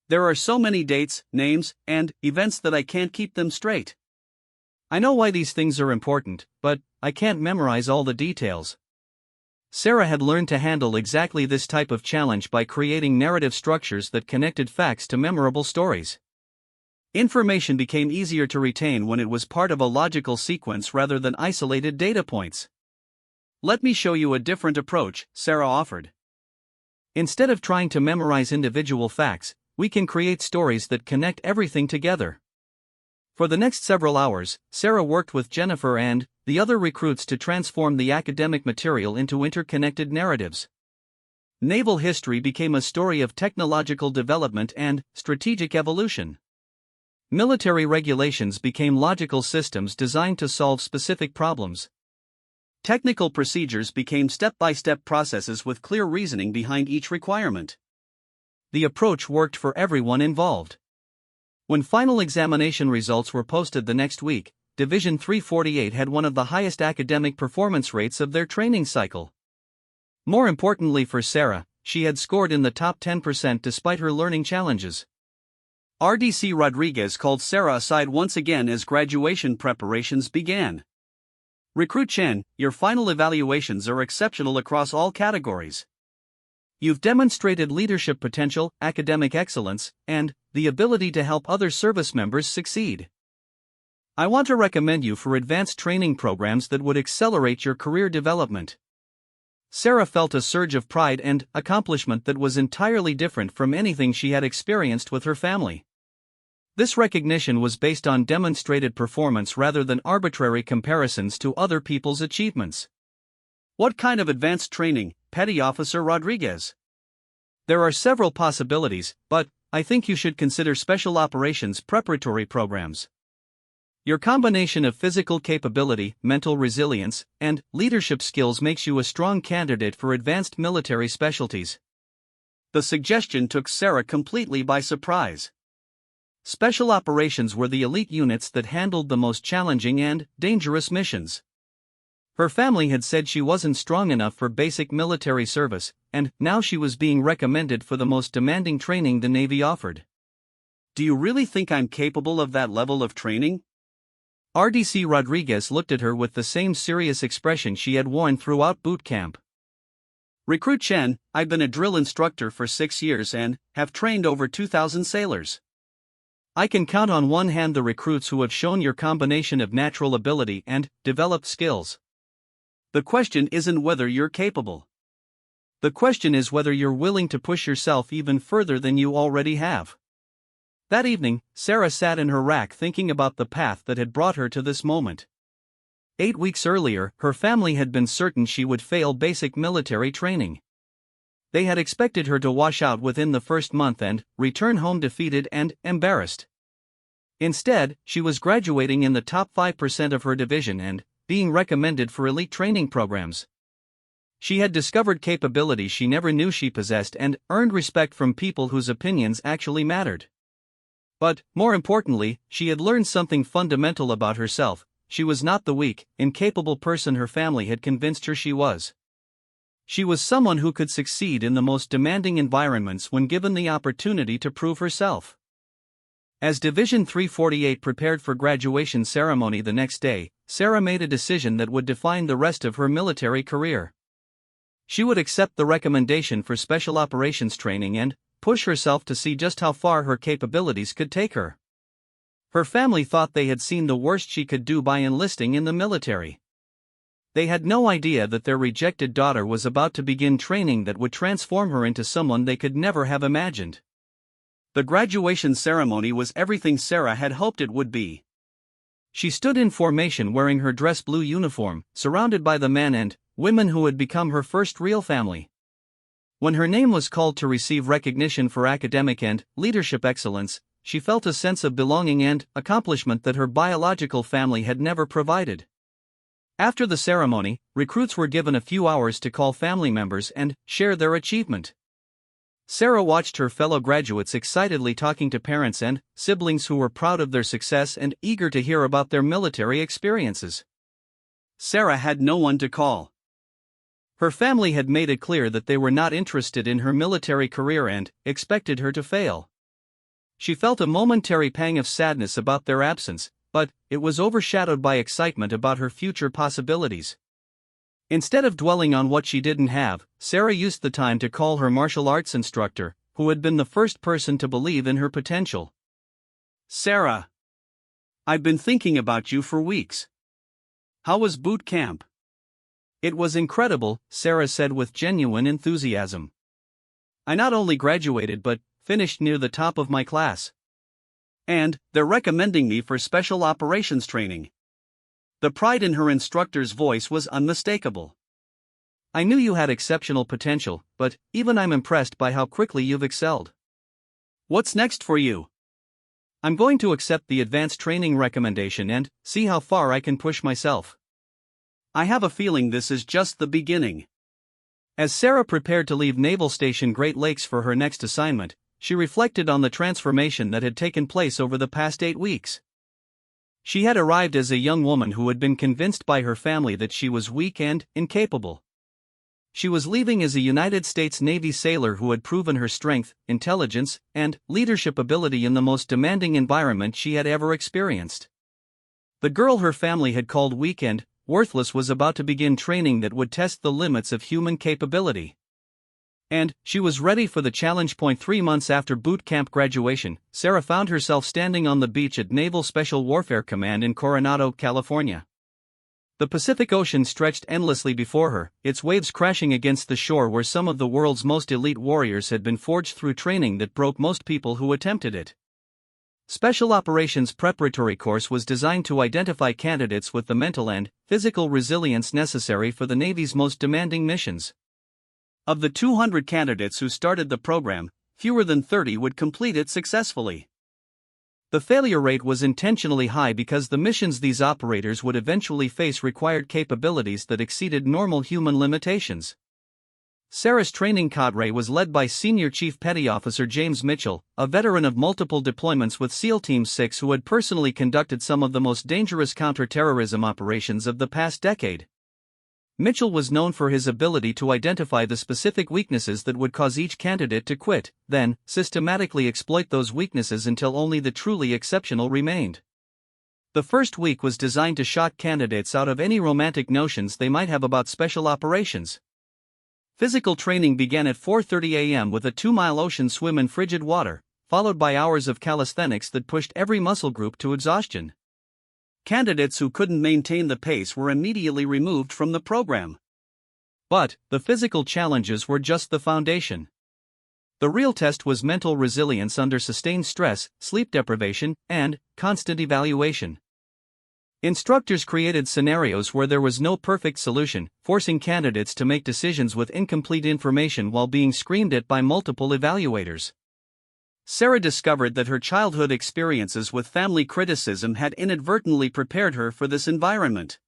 [SPEAKER 1] There are so many dates, names, and events that I can't keep them straight. I know why these things are important, but I can't memorize all the details. Sarah had learned to handle exactly this type of challenge by creating narrative structures that connected facts to memorable stories. Information became easier to retain when it was part of a logical sequence rather than isolated data points. Let me show you a different approach, Sarah offered. Instead of trying to memorize individual facts, we can create stories that connect everything together. For the next several hours, Sarah worked with Jennifer and the other recruits to transform the academic material into interconnected narratives. Naval history became a story of technological development and strategic evolution. Military regulations became logical systems designed to solve specific problems. Technical procedures became step-by-step processes with clear reasoning behind each requirement. The approach worked for everyone involved. When final examination results were posted the next week, Division 348 had one of the highest academic performance rates of their training cycle. More importantly for Sarah, she had scored in the top 10% despite her learning challenges. RDC Rodriguez called Sarah aside once again as graduation preparations began. "Recruit Chen, your final evaluations are exceptional across all categories. You've demonstrated leadership potential, academic excellence, and the ability to help other service members succeed. I want to recommend you for advanced training programs that would accelerate your career development." Sarah felt a surge of pride and accomplishment that was entirely different from anything she had experienced with her family. This recognition was based on demonstrated performance rather than arbitrary comparisons to other people's achievements. "What kind of advanced training, Petty Officer Rodriguez?" "There are several possibilities, but I think you should consider special operations preparatory programs. Your combination of physical capability, mental resilience, and leadership skills makes you a strong candidate for advanced military specialties." The suggestion took Sarah completely by surprise. Special operations were the elite units that handled the most challenging and dangerous missions. Her family had said she wasn't strong enough for basic military service, and now she was being recommended for the most demanding training the Navy offered. "Do you really think I'm capable of that level of training?" RDC Rodriguez looked at her with the same serious expression she had worn throughout boot camp. "Recruit Chen, I've been a drill instructor for 6 years and have trained over 2,000 sailors. I can count on one hand the recruits who have shown your combination of natural ability and developed skills. The question isn't whether you're capable. The question is whether you're willing to push yourself even further than you already have." That evening, Sarah sat in her rack thinking about the path that had brought her to this moment. 8 weeks earlier, her family had been certain she would fail basic military training. They had expected her to wash out within the first month and return home defeated and embarrassed. Instead, she was graduating in the top 5% of her division and being recommended for elite training programs. She had discovered capabilities she never knew she possessed and earned respect from people whose opinions actually mattered. But, more importantly, she had learned something fundamental about herself: she was not the weak, incapable person her family had convinced her she was. She was someone who could succeed in the most demanding environments when given the opportunity to prove herself. As Division 348 prepared for graduation ceremony the next day, Sarah made a decision that would define the rest of her military career. She would accept the recommendation for special operations training and push herself to see just how far her capabilities could take her. Her family thought they had seen the worst she could do by enlisting in the military. They had no idea that their rejected daughter was about to begin training that would transform her into someone they could never have imagined. The graduation ceremony was everything Sarah had hoped it would be. She stood in formation wearing her dress blue uniform, surrounded by the men and women who had become her first real family. When her name was called to receive recognition for academic and leadership excellence, she felt a sense of belonging and accomplishment that her biological family had never provided. After the ceremony, recruits were given a few hours to call family members and share their achievement. Sarah watched her fellow graduates excitedly talking to parents and siblings who were proud of their success and eager to hear about their military experiences. Sarah had no one to call. Her family had made it clear that they were not interested in her military career and expected her to fail. She felt a momentary pang of sadness about their absence, but it was overshadowed by excitement about her future possibilities. Instead of dwelling on what she didn't have, Sarah used the time to call her martial arts instructor, who had been the first person to believe in her potential. "Sarah, I've been thinking about you for weeks. How was boot camp?" "It was incredible," Sarah said with genuine enthusiasm. "I not only graduated but finished near the top of my class. And they're recommending me for special operations training." The pride in her instructor's voice was unmistakable. "I knew you had exceptional potential, but even I'm impressed by how quickly you've excelled. What's next for you?" "I'm going to accept the advanced training recommendation and see how far I can push myself. I have a feeling this is just the beginning." As Sarah prepared to leave Naval Station Great Lakes for her next assignment, she reflected on the transformation that had taken place over the past 8 weeks. She had arrived as a young woman who had been convinced by her family that she was weak and incapable. She was leaving as a United States Navy sailor who had proven her strength, intelligence, and leadership ability in the most demanding environment she had ever experienced. The girl her family had called weak and worthless was about to begin training that would test the limits of human capability. And she was ready for the challenge. 3 months after boot camp graduation, Sarah found herself standing on the beach at Naval Special Warfare Command in Coronado, California. The Pacific Ocean stretched endlessly before her, its waves crashing against the shore where some of the world's most elite warriors had been forged through training that broke most people who attempted it. Special Operations Preparatory Course was designed to identify candidates with the mental and physical resilience necessary for the Navy's most demanding missions. Of the 200 candidates who started the program, fewer than 30 would complete it successfully. The failure rate was intentionally high because the missions these operators would eventually face required capabilities that exceeded normal human limitations. Sarah's training cadre was led by Senior Chief Petty Officer James Mitchell, a veteran of multiple deployments with SEAL Team 6 who had personally conducted some of the most dangerous counterterrorism operations of the past decade. Mitchell was known for his ability to identify the specific weaknesses that would cause each candidate to quit, then systematically exploit those weaknesses until only the truly exceptional remained. The first week was designed to shock candidates out of any romantic notions they might have about special operations. Physical training began at 4:30 a.m. with a 2-mile ocean swim in frigid water, followed by hours of calisthenics that pushed every muscle group to exhaustion. Candidates who couldn't maintain the pace were immediately removed from the program. But the physical challenges were just the foundation. The real test was mental resilience under sustained stress, sleep deprivation, and constant evaluation. Instructors created scenarios where there was no perfect solution, forcing candidates to make decisions with incomplete information while being screamed at by multiple evaluators. Sarah discovered that her childhood experiences with family criticism had inadvertently prepared her for this environment.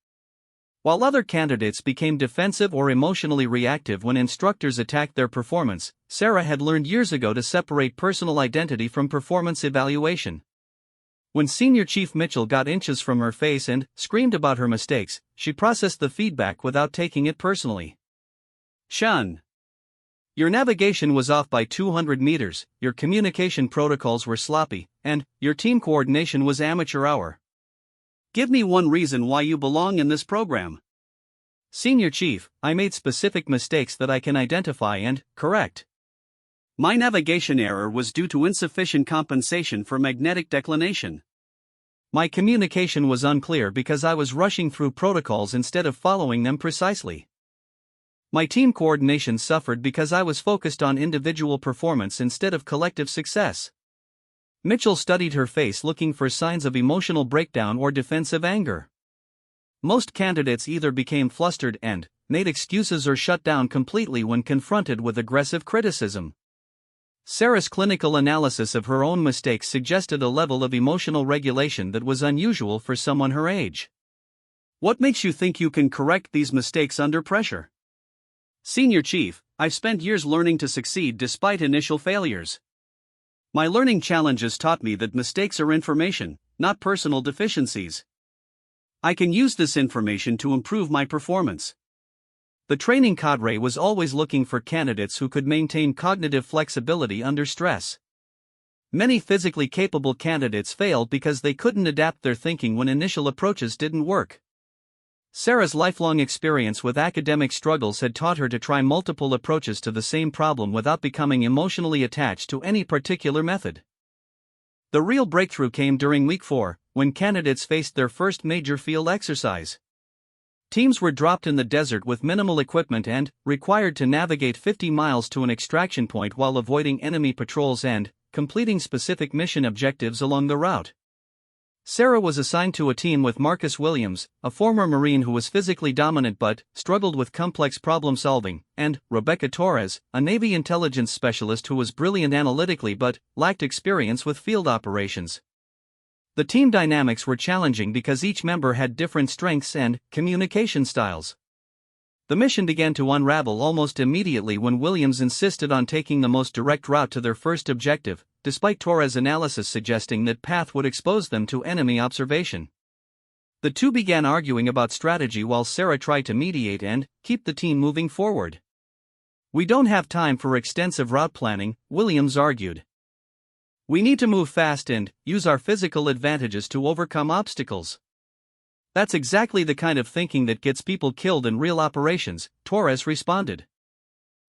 [SPEAKER 1] While other candidates became defensive or emotionally reactive when instructors attacked their performance, Sarah had learned years ago to separate personal identity from performance evaluation. When Senior Chief Mitchell got inches from her face and screamed about her mistakes, she processed the feedback without taking it personally. "Shun. Your navigation was off by 200 meters, your communication protocols were sloppy, and your team coordination was amateur hour. Give me one reason why you belong in this program." "Senior Chief, I made specific mistakes that I can identify and correct. My navigation error was due to insufficient compensation for magnetic declination. My communication was unclear because I was rushing through protocols instead of following them precisely. My team coordination suffered because I was focused on individual performance instead of collective success." Mitchell studied her face looking for signs of emotional breakdown or defensive anger. Most candidates either became flustered and made excuses or shut down completely when confronted with aggressive criticism. Sarah's clinical analysis of her own mistakes suggested a level of emotional regulation that was unusual for someone her age. "What makes you think you can correct these mistakes under pressure?" "Senior Chief, I've spent years learning to succeed despite initial failures. My learning challenges taught me that mistakes are information, not personal deficiencies. I can use this information to improve my performance." The training cadre was always looking for candidates who could maintain cognitive flexibility under stress. Many physically capable candidates failed because they couldn't adapt their thinking when initial approaches didn't work. Sarah's lifelong experience with academic struggles had taught her to try multiple approaches to the same problem without becoming emotionally attached to any particular method. The real breakthrough came during week 4, when candidates faced their first major field exercise. Teams were dropped in the desert with minimal equipment and required to navigate 50 miles to an extraction point while avoiding enemy patrols and completing specific mission objectives along the route. Sarah was assigned to a team with Marcus Williams, a former Marine who was physically dominant but struggled with complex problem solving, and Rebecca Torres, a Navy intelligence specialist who was brilliant analytically but lacked experience with field operations. The team dynamics were challenging because each member had different strengths and communication styles. The mission began to unravel almost immediately when Williams insisted on taking the most direct route to their first objective, despite Torres' analysis suggesting that path would expose them to enemy observation. The two began arguing about strategy while Sarah tried to mediate and keep the team moving forward. "We don't have time for extensive route planning," Williams argued. "We need to move fast and use our physical advantages to overcome obstacles." "That's exactly the kind of thinking that gets people killed in real operations," Torres responded.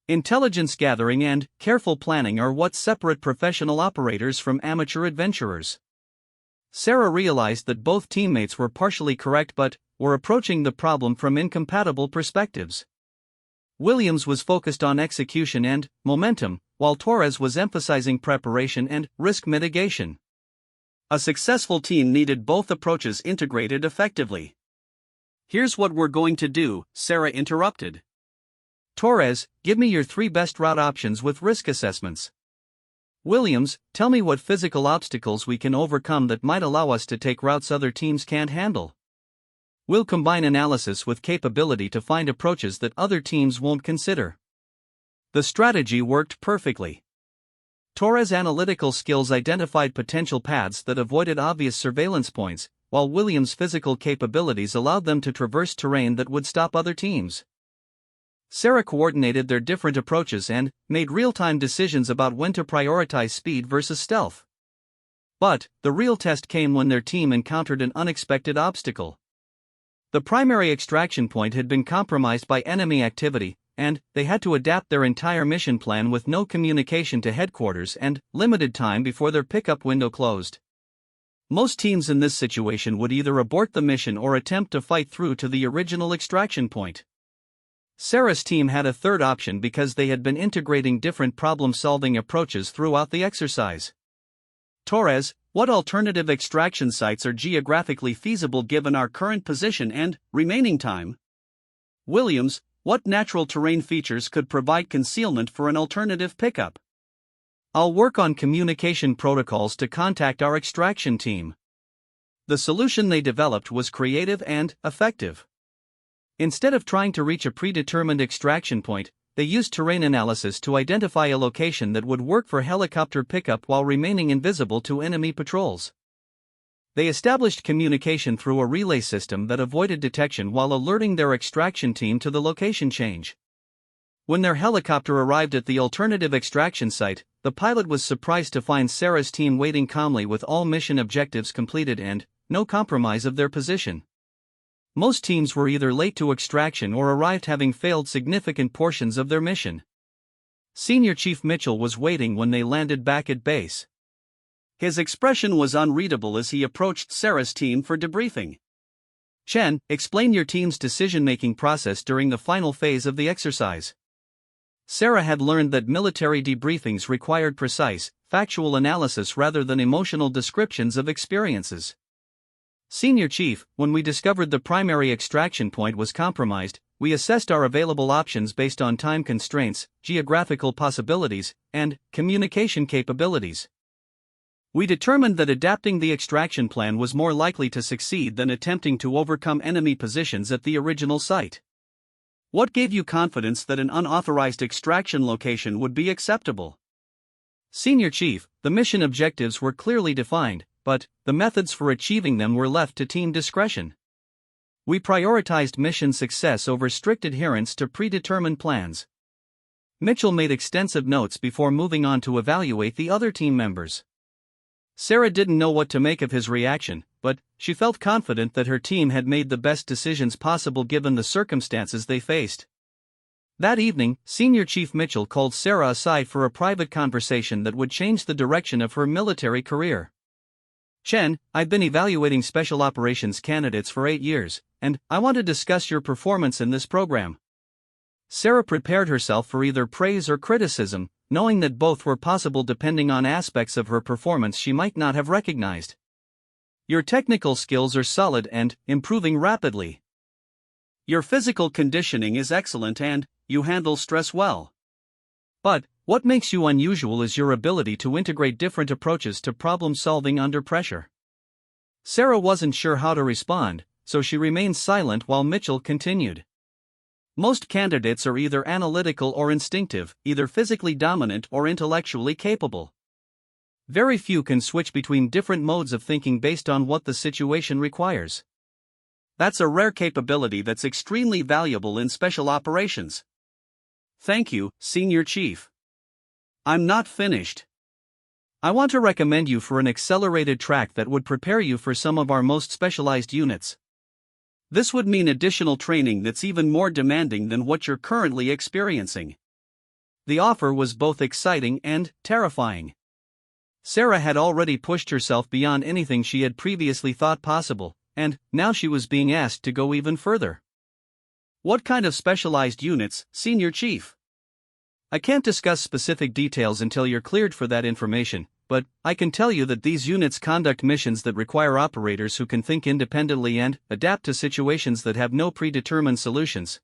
[SPEAKER 1] "Intelligence gathering and careful planning are what separate professional operators from amateur adventurers." Sarah realized that both teammates were partially correct but were approaching the problem from incompatible perspectives. Williams was focused on execution and momentum, while Torres was emphasizing preparation and risk mitigation. A successful team needed both approaches integrated effectively. "Here's what we're going to do," Sarah interrupted. "Torres, give me your 3 best route options with risk assessments. Williams, tell me what physical obstacles we can overcome that might allow us to take routes other teams can't handle. We'll combine analysis with capability to find approaches that other teams won't consider." The strategy worked perfectly. Torres' analytical skills identified potential paths that avoided obvious surveillance points, while Williams' physical capabilities allowed them to traverse terrain that would stop other teams. Sarah coordinated their different approaches and made real-time decisions about when to prioritize speed versus stealth. But the real test came when their team encountered an unexpected obstacle. The primary extraction point had been compromised by enemy activity, and they had to adapt their entire mission plan with no communication to headquarters and limited time before their pickup window closed. Most teams in this situation would either abort the mission or attempt to fight through to the original extraction point. Sarah's team had a third option because they had been integrating different problem-solving approaches throughout the exercise. "Torres, what alternative extraction sites are geographically feasible given our current position and remaining time?" "Williams, what natural terrain features could provide concealment for an alternative pickup?" "I'll work on communication protocols to contact our extraction team." The solution they developed was creative and effective. Instead of trying to reach a predetermined extraction point, they used terrain analysis to identify a location that would work for helicopter pickup while remaining invisible to enemy patrols. They established communication through a relay system that avoided detection while alerting their extraction team to the location change. When their helicopter arrived at the alternative extraction site, the pilot was surprised to find Sarah's team waiting calmly with all mission objectives completed and no compromise of their position. Most teams were either late to extraction or arrived having failed significant portions of their mission. Senior Chief Mitchell was waiting when they landed back at base. His expression was unreadable as he approached Sarah's team for debriefing. "Chen, explain your team's decision-making process during the final phase of the exercise." Sarah had learned that military debriefings required precise, factual analysis rather than emotional descriptions of experiences. "Senior Chief, when we discovered the primary extraction point was compromised, we assessed our available options based on time constraints, geographical possibilities, and communication capabilities. We determined that adapting the extraction plan was more likely to succeed than attempting to overcome enemy positions at the original site." "What gave you confidence that an unauthorized extraction location would be acceptable?" "Senior Chief, the mission objectives were clearly defined, but the methods for achieving them were left to team discretion. We prioritized mission success over strict adherence to predetermined plans." Mitchell made extensive notes before moving on to evaluate the other team members. Sarah didn't know what to make of his reaction, but she felt confident that her team had made the best decisions possible given the circumstances they faced. That evening, Senior Chief Mitchell called Sarah aside for a private conversation that would change the direction of her military career. Chen, I've been evaluating special operations candidates for 8 years, and I want to discuss your performance in this program. Sarah prepared herself for either praise or criticism, knowing that both were possible depending on aspects of her performance she might not have recognized. Your technical skills are solid and improving rapidly. Your physical conditioning is excellent and you handle stress well. But what makes you unusual is your ability to integrate different approaches to problem solving under pressure. Sarah wasn't sure how to respond, so she remained silent while Mitchell continued. Most candidates are either analytical or instinctive, either physically dominant or intellectually capable. Very few can switch between different modes of thinking based on what the situation requires. That's a rare capability that's extremely valuable in special operations. Thank you, Senior Chief. I'm not finished. I want to recommend you for an accelerated track that would prepare you for some of our most specialized units. This would mean additional training that's even more demanding than what you're currently experiencing. The offer was both exciting and terrifying. Sarah had already pushed herself beyond anything she had previously thought possible, and now she was being asked to go even further. What kind of specialized units, Senior Chief? I can't discuss specific details until you're cleared for that information, but I can tell you that these units conduct missions that require operators who can think independently and adapt to situations that have no predetermined solutions.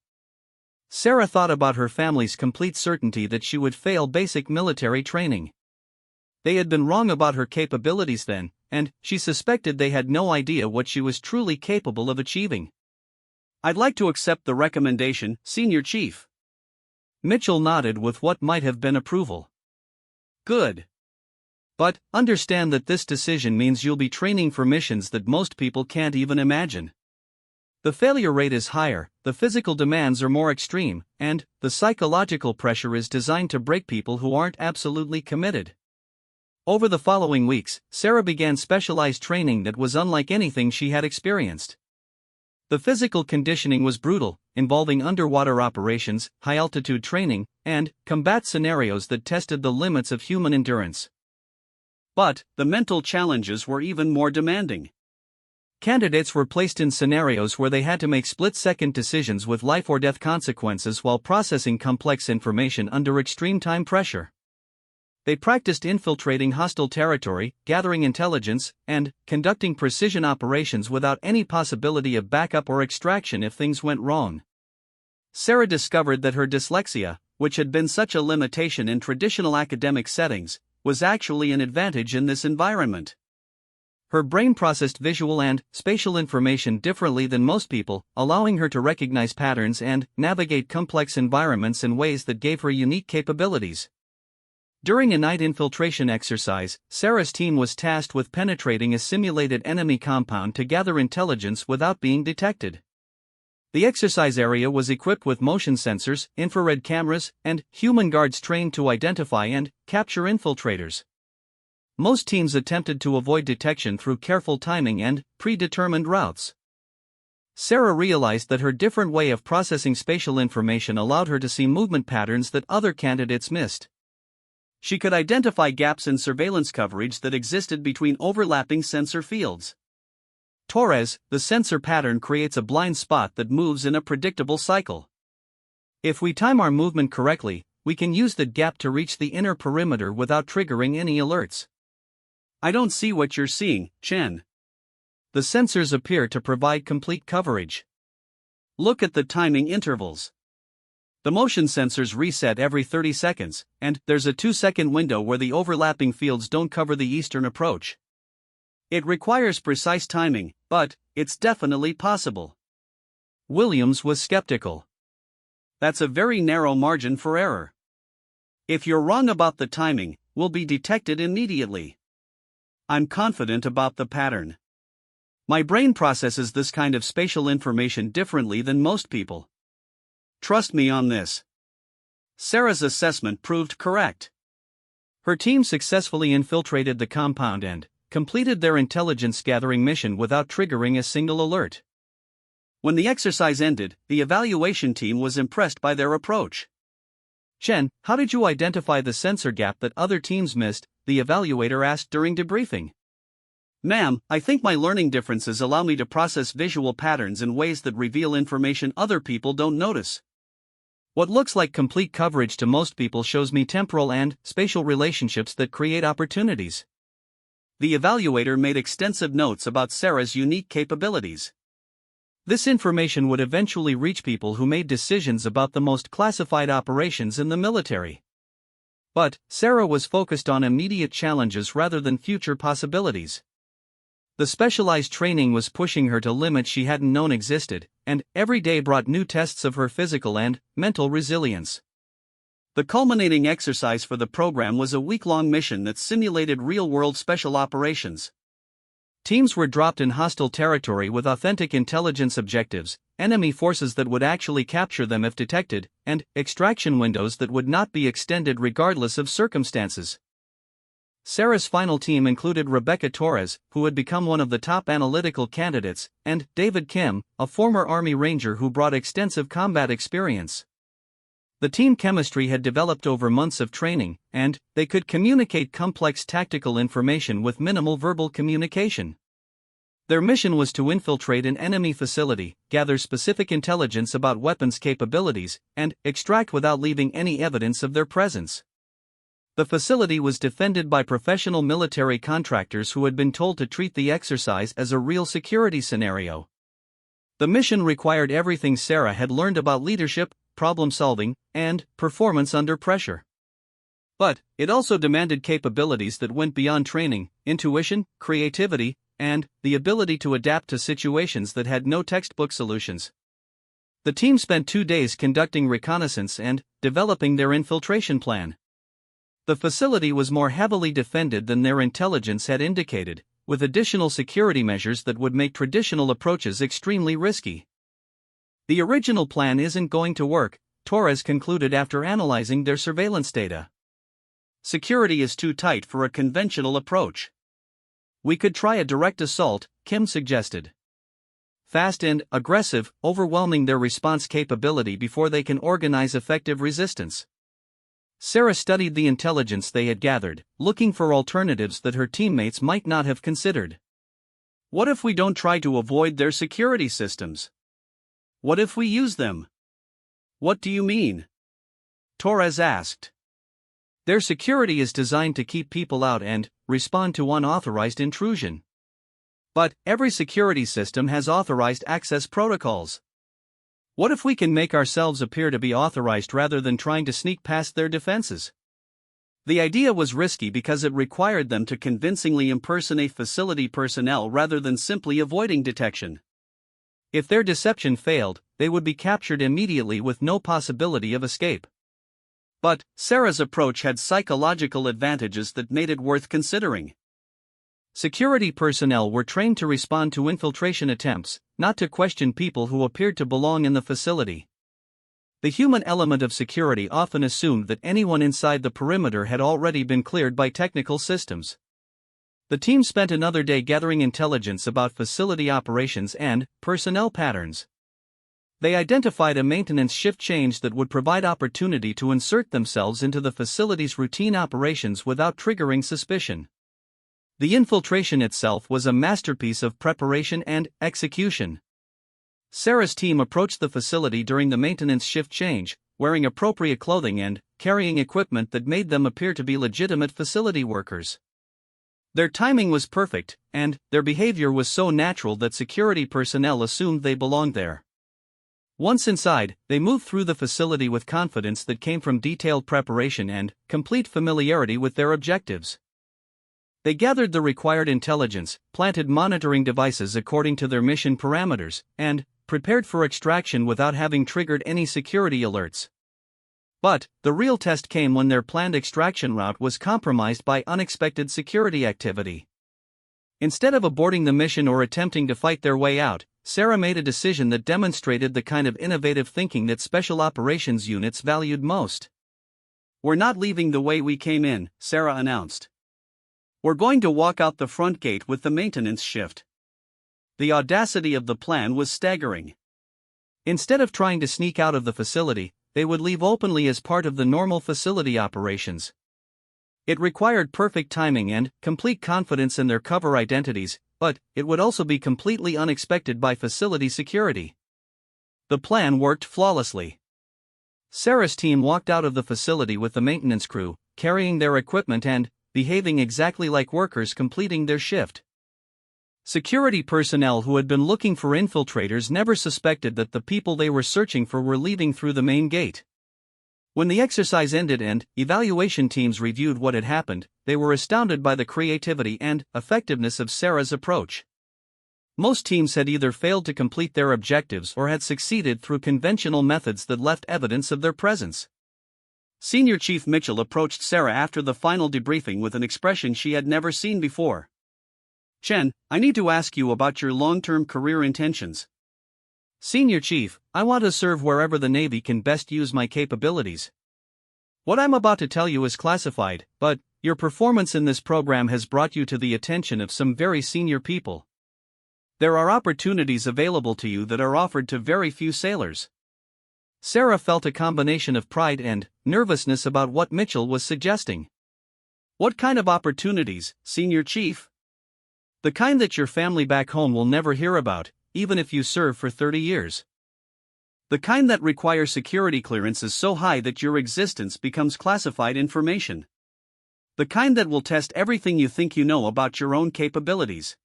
[SPEAKER 1] Sarah thought about her family's complete certainty that she would fail basic military training. They had been wrong about her capabilities then, and she suspected they had no idea what she was truly capable of achieving. I'd like to accept the recommendation, Senior Chief. Mitchell nodded with what might have been approval. Good. But understand that this decision means you'll be training for missions that most people can't even imagine. The failure rate is higher, the physical demands are more extreme, and the psychological pressure is designed to break people who aren't absolutely committed. Over the following weeks, Sarah began specialized training that was unlike anything she had experienced. The physical conditioning was brutal, involving underwater operations, high-altitude training, and combat scenarios that tested the limits of human endurance. But the mental challenges were even more demanding. Candidates were placed in scenarios where they had to make split-second decisions with life-or-death consequences while processing complex information under extreme time pressure. They practiced infiltrating hostile territory, gathering intelligence, and conducting precision operations without any possibility of backup or extraction if things went wrong. Sarah discovered that her dyslexia, which had been such a limitation in traditional academic settings, was actually an advantage in this environment. Her brain processed visual and spatial information differently than most people, allowing her to recognize patterns and navigate complex environments in ways that gave her unique capabilities. During a night infiltration exercise, Sarah's team was tasked with penetrating a simulated enemy compound to gather intelligence without being detected. The exercise area was equipped with motion sensors, infrared cameras, and human guards trained to identify and capture infiltrators. Most teams attempted to avoid detection through careful timing and predetermined routes. Sarah realized that her different way of processing spatial information allowed her to see movement patterns that other candidates missed. She could identify gaps in surveillance coverage that existed between overlapping sensor fields. Torres, the sensor pattern creates a blind spot that moves in a predictable cycle. If we time our movement correctly, we can use that gap to reach the inner perimeter without triggering any alerts. I don't see what you're seeing, Chen. The sensors appear to provide complete coverage. Look at the timing intervals. The motion sensors reset every 30 seconds, and there's a 2-second window where the overlapping fields don't cover the eastern approach. It requires precise timing, but it's definitely possible. Williams was skeptical. That's a very narrow margin for error. If you're wrong about the timing, we'll be detected immediately. I'm confident about the pattern. My brain processes this kind of spatial information differently than most people. Trust me on this. Sarah's assessment proved correct. Her team successfully infiltrated the compound and completed their intelligence gathering mission without triggering a single alert. When the exercise ended, the evaluation team was impressed by their approach. Chen, how did you identify the sensor gap that other teams missed? The evaluator asked during debriefing. Ma'am, I think my learning differences allow me to process visual patterns in ways that reveal information other people don't notice. What looks like complete coverage to most people shows me temporal and spatial relationships that create opportunities. The evaluator made extensive notes about Sarah's unique capabilities. This information would eventually reach people who made decisions about the most classified operations in the military. But Sarah was focused on immediate challenges rather than future possibilities. The specialized training was pushing her to limits she hadn't known existed, and every day brought new tests of her physical and mental resilience. The culminating exercise for the program was a week-long mission that simulated real-world special operations. Teams were dropped in hostile territory with authentic intelligence objectives, enemy forces that would actually capture them if detected, and extraction windows that would not be extended regardless of circumstances. Sarah's final team included Rebecca Torres, who had become one of the top analytical candidates, and David Kim, a former Army Ranger who brought extensive combat experience. The team chemistry had developed over months of training, and they could communicate complex tactical information with minimal verbal communication. Their mission was to infiltrate an enemy facility, gather specific intelligence about weapons capabilities, and extract without leaving any evidence of their presence. The facility was defended by professional military contractors who had been told to treat the exercise as a real security scenario. The mission required everything Sarah had learned about leadership, problem-solving, and performance under pressure. But it also demanded capabilities that went beyond training: intuition, creativity, and the ability to adapt to situations that had no textbook solutions. The team spent 2 days conducting reconnaissance and developing their infiltration plan. The facility was more heavily defended than their intelligence had indicated, with additional security measures that would make traditional approaches extremely risky. The original plan isn't going to work, Torres concluded after analyzing their surveillance data. Security is too tight for a conventional approach. We could try a direct assault, Kim suggested. Fast and aggressive, overwhelming their response capability before they can organize effective resistance. Sarah studied the intelligence they had gathered, looking for alternatives that her teammates might not have considered. What if we don't try to avoid their security systems? What if we use them? What do you mean? Torres asked. Their security is designed to keep people out and respond to unauthorized intrusion. But every security system has authorized access protocols. What if we can make ourselves appear to be authorized rather than trying to sneak past their defenses? The idea was risky because it required them to convincingly impersonate facility personnel rather than simply avoiding detection. If their deception failed, they would be captured immediately with no possibility of escape. But Sarah's approach had psychological advantages that made it worth considering. Security personnel were trained to respond to infiltration attempts, not to question people who appeared to belong in the facility. The human element of security often assumed that anyone inside the perimeter had already been cleared by technical systems. The team spent another day gathering intelligence about facility operations and personnel patterns. They identified a maintenance shift change that would provide opportunity to insert themselves into the facility's routine operations without triggering suspicion. The infiltration itself was a masterpiece of preparation and execution. Sarah's team approached the facility during the maintenance shift change, wearing appropriate clothing and carrying equipment that made them appear to be legitimate facility workers. Their timing was perfect, and their behavior was so natural that security personnel assumed they belonged there. Once inside, they moved through the facility with confidence that came from detailed preparation and complete familiarity with their objectives. They gathered the required intelligence, planted monitoring devices according to their mission parameters, and prepared for extraction without having triggered any security alerts. But the real test came when their planned extraction route was compromised by unexpected security activity. Instead of aborting the mission or attempting to fight their way out, Sarah made a decision that demonstrated the kind of innovative thinking that special operations units valued most. "We're not leaving the way we came in," Sarah announced. "We're going to walk out the front gate with the maintenance shift." The audacity of the plan was staggering. Instead of trying to sneak out of the facility, they would leave openly as part of the normal facility operations. It required perfect timing and complete confidence in their cover identities, but it would also be completely unexpected by facility security. The plan worked flawlessly. Sarah's team walked out of the facility with the maintenance crew, carrying their equipment and behaving exactly like workers completing their shift. Security personnel who had been looking for infiltrators never suspected that the people they were searching for were leaving through the main gate. When the exercise ended and evaluation teams reviewed what had happened, they were astounded by the creativity and effectiveness of Sarah's approach. Most teams had either failed to complete their objectives or had succeeded through conventional methods that left evidence of their presence. Senior Chief Mitchell approached Sarah after the final debriefing with an expression she had never seen before. "Chen, I need to ask you about your long-term career intentions." "Senior Chief, I want to serve wherever the Navy can best use my capabilities. What I'm about to tell you is classified, but your performance in this program has brought you to the attention of some very senior people. There are opportunities available to you that are offered to very few sailors." Sarah felt a combination of pride and nervousness about what Mitchell was suggesting. "What kind of opportunities, Senior Chief?" "The kind that your family back home will never hear about, even if you serve for 30 years. The kind that require security clearances so high that your existence becomes classified information. The kind that will test everything you think you know about your own capabilities."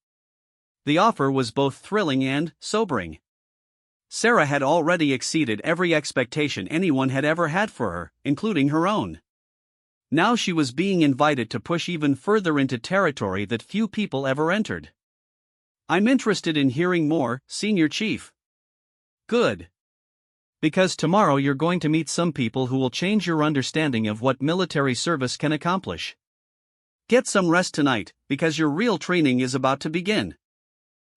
[SPEAKER 1] The offer was both thrilling and sobering. Sarah had already exceeded every expectation anyone had ever had for her, including her own. Now she was being invited to push even further into territory that few people ever entered. "I'm interested in hearing more, Senior Chief." "Good. Because tomorrow you're going to meet some people who will change your understanding of what military service can accomplish. Get some rest tonight, because your real training is about to begin."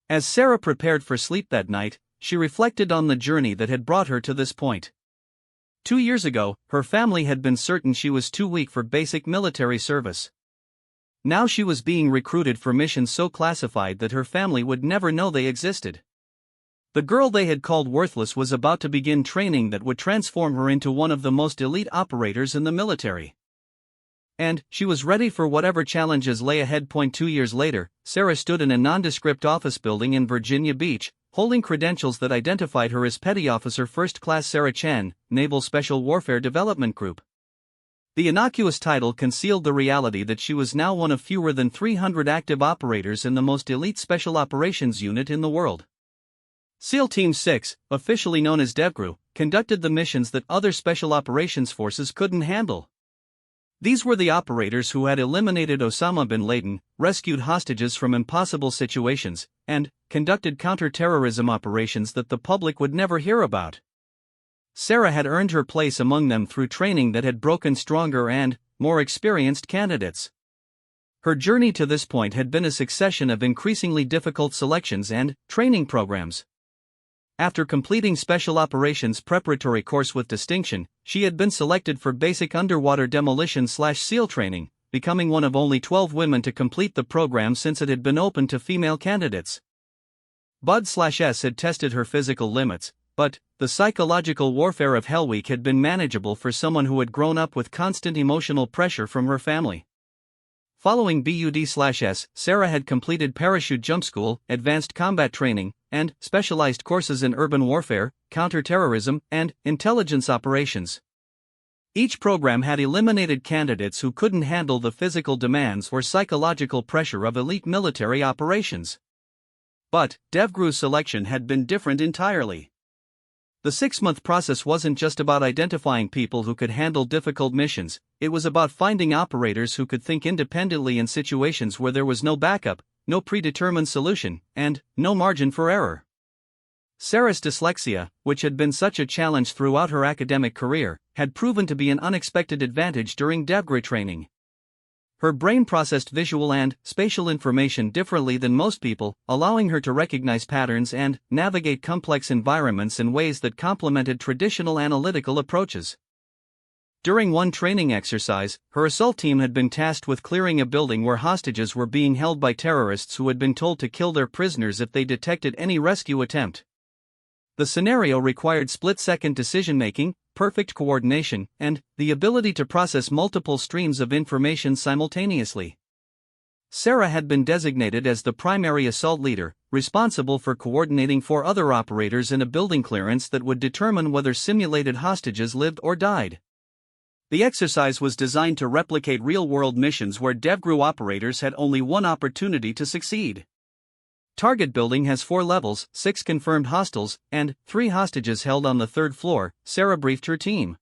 [SPEAKER 1] As Sarah prepared for sleep that night, she reflected on the journey that had brought her to this point. 2 years ago, her family had been certain she was too weak for basic military service. Now she was being recruited for missions so classified that her family would never know they existed. The girl they had called worthless was about to begin training that would transform her into one of the most elite operators in the military. And she was ready for whatever challenges lay ahead. 2 years later, Sarah stood in a nondescript office building in Virginia Beach, holding credentials that identified her as Petty Officer First Class Sarah Chen, Naval Special Warfare Development Group. The innocuous title concealed the reality that she was now one of fewer than 300 active operators in the most elite special operations unit in the world. SEAL Team 6, officially known as DevGru, conducted the missions that other special operations forces couldn't handle. These were the operators who had eliminated Osama bin Laden, rescued hostages from impossible situations, and conducted counter-terrorism operations that the public would never hear about. Sarah had earned her place among them through training that had broken stronger and more experienced candidates. Her journey to this point had been a succession of increasingly difficult selections and training programs. After completing Special Operations Preparatory Course with distinction, she had been selected for basic underwater demolition/SEAL training, becoming one of only 12 women to complete the program since it had been open to female candidates. Bud/S had tested her physical limits, but the psychological warfare of Hell Week had been manageable for someone who had grown up with constant emotional pressure from her family. Following BUD/S, Sarah had completed parachute jump school, advanced combat training, and specialized courses in urban warfare, counterterrorism, and intelligence operations. Each program had eliminated candidates who couldn't handle the physical demands or psychological pressure of elite military operations. But DevGru's selection had been different entirely. The 6-month process wasn't just about identifying people who could handle difficult missions, it was about finding operators who could think independently in situations where there was no backup, no predetermined solution, and no margin for error. Sarah's dyslexia, which had been such a challenge throughout her academic career, had proven to be an unexpected advantage during DevGru training. Her brain processed visual and spatial information differently than most people, allowing her to recognize patterns and navigate complex environments in ways that complemented traditional analytical approaches. During one training exercise, her assault team had been tasked with clearing a building where hostages were being held by terrorists who had been told to kill their prisoners if they detected any rescue attempt. The scenario required split-second decision-making, perfect coordination, and the ability to process multiple streams of information simultaneously. Sarah had been designated as the primary assault leader, responsible for coordinating 4 other operators in a building clearance that would determine whether simulated hostages lived or died. The exercise was designed to replicate real-world missions where DevGru operators had only one opportunity to succeed. Target building has 4 levels, 6 confirmed hostiles, and 3 hostages held on the 3rd floor, Sarah briefed her team.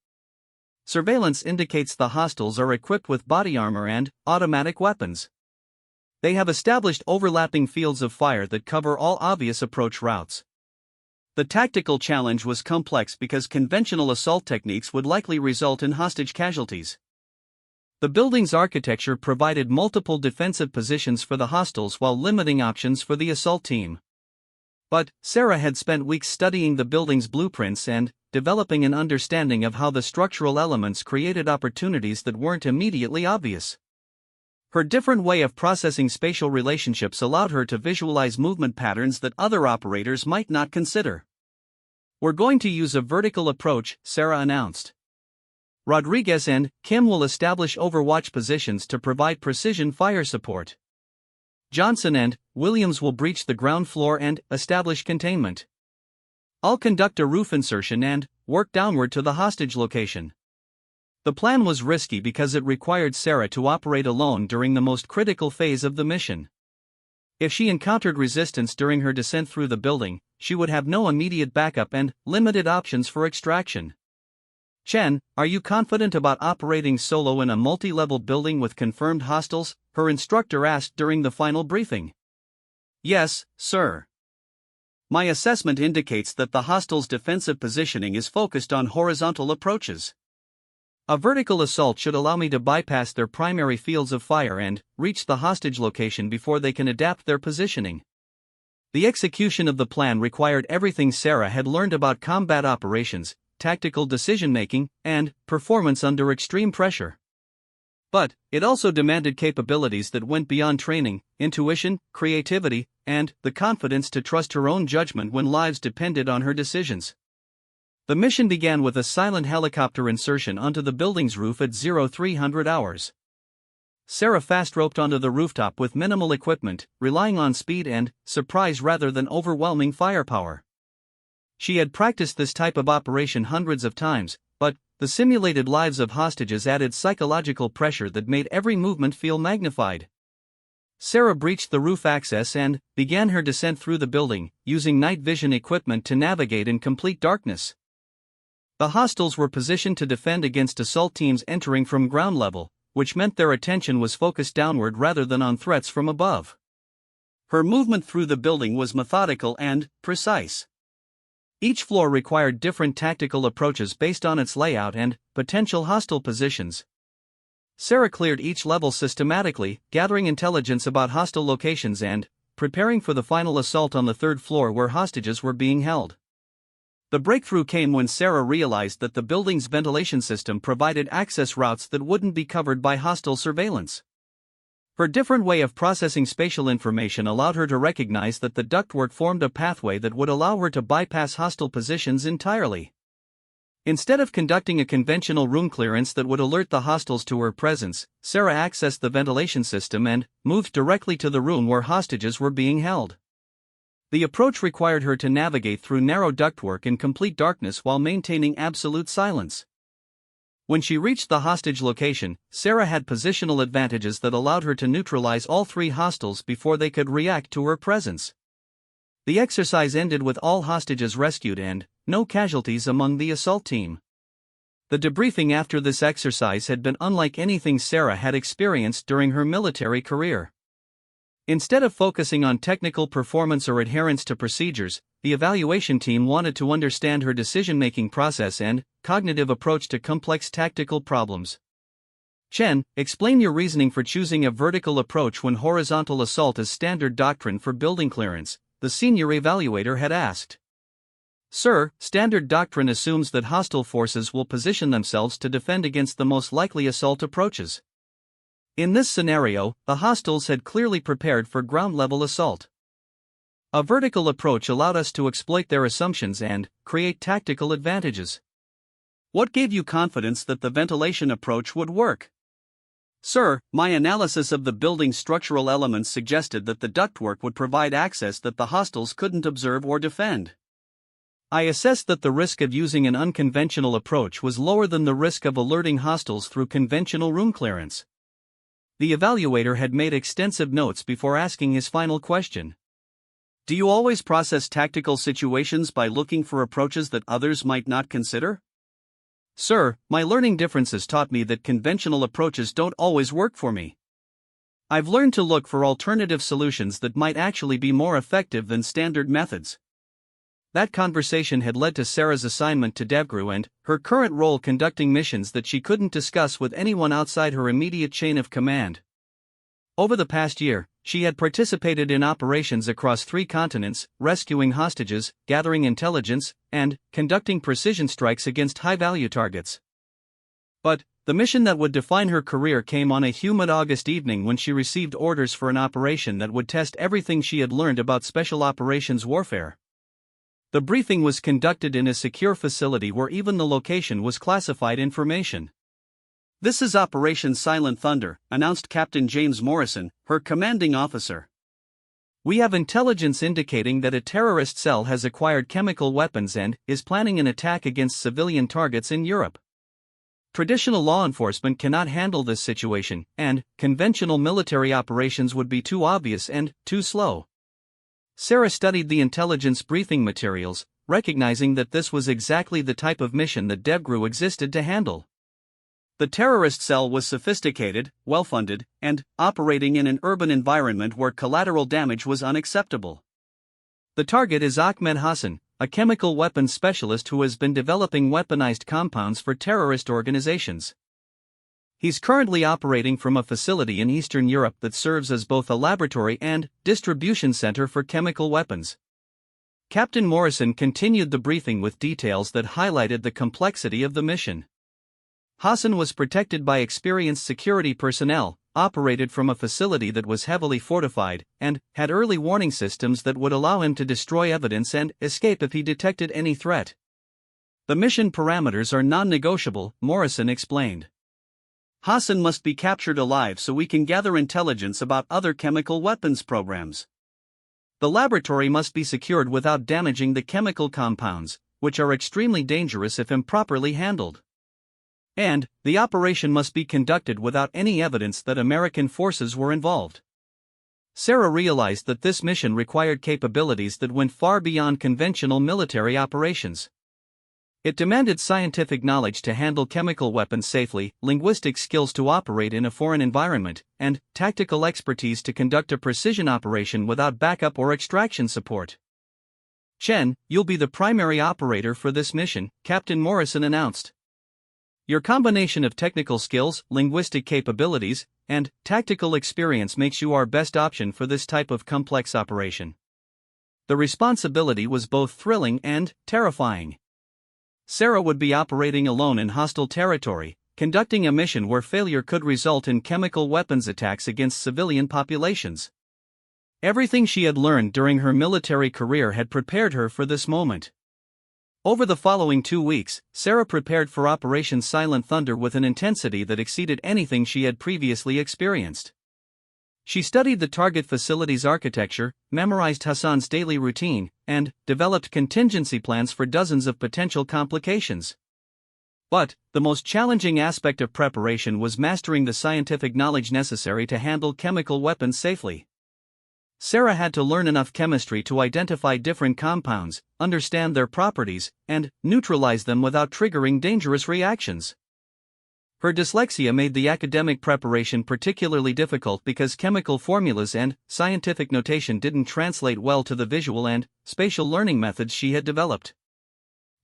[SPEAKER 1] Surveillance indicates the hostiles are equipped with body armor and automatic weapons. They have established overlapping fields of fire that cover all obvious approach routes. The tactical challenge was complex because conventional assault techniques would likely result in hostage casualties. The building's architecture provided multiple defensive positions for the hostiles while limiting options for the assault team. But Sarah had spent weeks studying the building's blueprints and developing an understanding of how the structural elements created opportunities that weren't immediately obvious. Her different way of processing spatial relationships allowed her to visualize movement patterns that other operators might not consider. "We're going to use a vertical approach," Sarah announced. "Rodriguez and Kim will establish overwatch positions to provide precision fire support. Johnson and Williams will breach the ground floor and establish containment. I'll conduct a roof insertion and work downward to the hostage location." The plan was risky because it required Sarah to operate alone during the most critical phase of the mission. If she encountered resistance during her descent through the building, she would have no immediate backup and limited options for extraction. "Chen, are you confident about operating solo in a multi-level building with confirmed hostiles?" her instructor asked during the final briefing. "Yes, sir. My assessment indicates that the hostiles' defensive positioning is focused on horizontal approaches. A vertical assault should allow me to bypass their primary fields of fire and reach the hostage location before they can adapt their positioning." The execution of the plan required everything Sarah had learned about combat operations, tactical decision-making, and performance under extreme pressure. But it also demanded capabilities that went beyond training, intuition, creativity, and the confidence to trust her own judgment when lives depended on her decisions. The mission began with a silent helicopter insertion onto the building's roof at 0300 hours. Sarah fast-roped onto the rooftop with minimal equipment, relying on speed and surprise rather than overwhelming firepower. She had practiced this type of operation hundreds of times, but the simulated lives of hostages added psychological pressure that made every movement feel magnified. Sarah breached the roof access and began her descent through the building, using night vision equipment to navigate in complete darkness. The hostiles were positioned to defend against assault teams entering from ground level, which meant their attention was focused downward rather than on threats from above. Her movement through the building was methodical and precise. Each floor required different tactical approaches based on its layout and potential hostile positions. Sarah cleared each level systematically, gathering intelligence about hostile locations and preparing for the final assault on the 3rd floor where hostages were being held. The breakthrough came when Sarah realized that the building's ventilation system provided access routes that wouldn't be covered by hostile surveillance. Her different way of processing spatial information allowed her to recognize that the ductwork formed a pathway that would allow her to bypass hostile positions entirely. Instead of conducting a conventional room clearance that would alert the hostiles to her presence, Sarah accessed the ventilation system and moved directly to the room where hostages were being held. The approach required her to navigate through narrow ductwork in complete darkness while maintaining absolute silence. When she reached the hostage location, Sarah had positional advantages that allowed her to neutralize all 3 hostiles before they could react to her presence. The exercise ended with all hostages rescued and no casualties among the assault team. The debriefing after this exercise had been unlike anything Sarah had experienced during her military career. Instead of focusing on technical performance or adherence to procedures, the evaluation team wanted to understand her decision-making process and cognitive approach to complex tactical problems. "Chen, explain your reasoning for choosing a vertical approach when horizontal assault is standard doctrine for building clearance," the senior evaluator had asked. "Sir, standard doctrine assumes that hostile forces will position themselves to defend against the most likely assault approaches. In this scenario, the hostiles had clearly prepared for ground-level assault. A vertical approach allowed us to exploit their assumptions and create tactical advantages. What gave you confidence that the ventilation approach would work? Sir, my analysis of the building's structural elements suggested that the ductwork would provide access that the hostiles couldn't observe or defend. I assessed that the risk of using an unconventional approach was lower than the risk of alerting hostiles through conventional room clearance. The evaluator had made extensive notes before asking his final question. Do you always process tactical situations by looking for approaches that others might not consider? Sir, my learning differences taught me that conventional approaches don't always work for me. I've learned to look for alternative solutions that might actually be more effective than standard methods. That conversation had led to Sarah's assignment to DevGru and her current role conducting missions that she couldn't discuss with anyone outside her immediate chain of command. Over the past year, she had participated in operations across 3 continents, rescuing hostages, gathering intelligence, and conducting precision strikes against high-value targets. But the mission that would define her career came on a humid August evening when she received orders for an operation that would test everything she had learned about special operations warfare. The briefing was conducted in a secure facility where even the location was classified information. This is Operation Silent Thunder, announced Captain James Morrison, her commanding officer. We have intelligence indicating that a terrorist cell has acquired chemical weapons and is planning an attack against civilian targets in Europe. Traditional law enforcement cannot handle this situation, and conventional military operations would be too obvious and too slow. Sarah studied the intelligence briefing materials, recognizing that this was exactly the type of mission that DevGru existed to handle. The terrorist cell was sophisticated, well-funded, and operating in an urban environment where collateral damage was unacceptable. The target is Ahmed Hassan, a chemical weapons specialist who has been developing weaponized compounds for terrorist organizations. He's currently operating from a facility in Eastern Europe that serves as both a laboratory and distribution center for chemical weapons. Captain Morrison continued the briefing with details that highlighted the complexity of the mission. Hassan was protected by experienced security personnel, operated from a facility that was heavily fortified, and had early warning systems that would allow him to destroy evidence and escape if he detected any threat. The mission parameters are non-negotiable, Morrison explained. Hassan must be captured alive so we can gather intelligence about other chemical weapons programs. The laboratory must be secured without damaging the chemical compounds, which are extremely dangerous if improperly handled. And the operation must be conducted without any evidence that American forces were involved. Sarah realized that this mission required capabilities that went far beyond conventional military operations. It demanded scientific knowledge to handle chemical weapons safely, linguistic skills to operate in a foreign environment, and tactical expertise to conduct a precision operation without backup or extraction support. Chen, you'll be the primary operator for this mission, Captain Morrison announced. Your combination of technical skills, linguistic capabilities, and tactical experience makes you our best option for this type of complex operation. The responsibility was both thrilling and terrifying. Sarah would be operating alone in hostile territory, conducting a mission where failure could result in chemical weapons attacks against civilian populations. Everything she had learned during her military career had prepared her for this moment. Over the following 2 weeks, Sarah prepared for Operation Silent Thunder with an intensity that exceeded anything she had previously experienced. She studied the target facility's architecture, memorized Hassan's daily routine, and developed contingency plans for dozens of potential complications. But the most challenging aspect of preparation was mastering the scientific knowledge necessary to handle chemical weapons safely. Sarah had to learn enough chemistry to identify different compounds, understand their properties, and neutralize them without triggering dangerous reactions. Her dyslexia made the academic preparation particularly difficult because chemical formulas and scientific notation didn't translate well to the visual and spatial learning methods she had developed.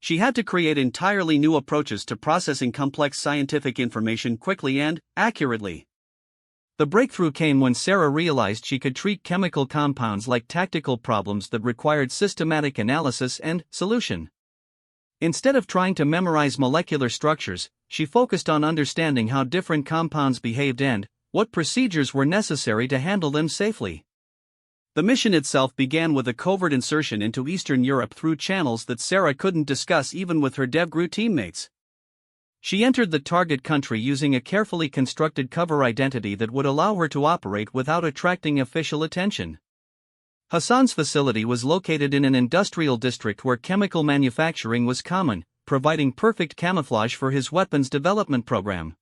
[SPEAKER 1] She had to create entirely new approaches to processing complex scientific information quickly and accurately. The breakthrough came when Sarah realized she could treat chemical compounds like tactical problems that required systematic analysis and solution. Instead of trying to memorize molecular structures, she focused on understanding how different compounds behaved and what procedures were necessary to handle them safely. The mission itself began with a covert insertion into Eastern Europe through channels that Sarah couldn't discuss even with her DevGru teammates. She entered the target country using a carefully constructed cover identity that would allow her to operate without attracting official attention. Hassan's facility was located in an industrial district where chemical manufacturing was common, providing perfect camouflage for his weapons development program.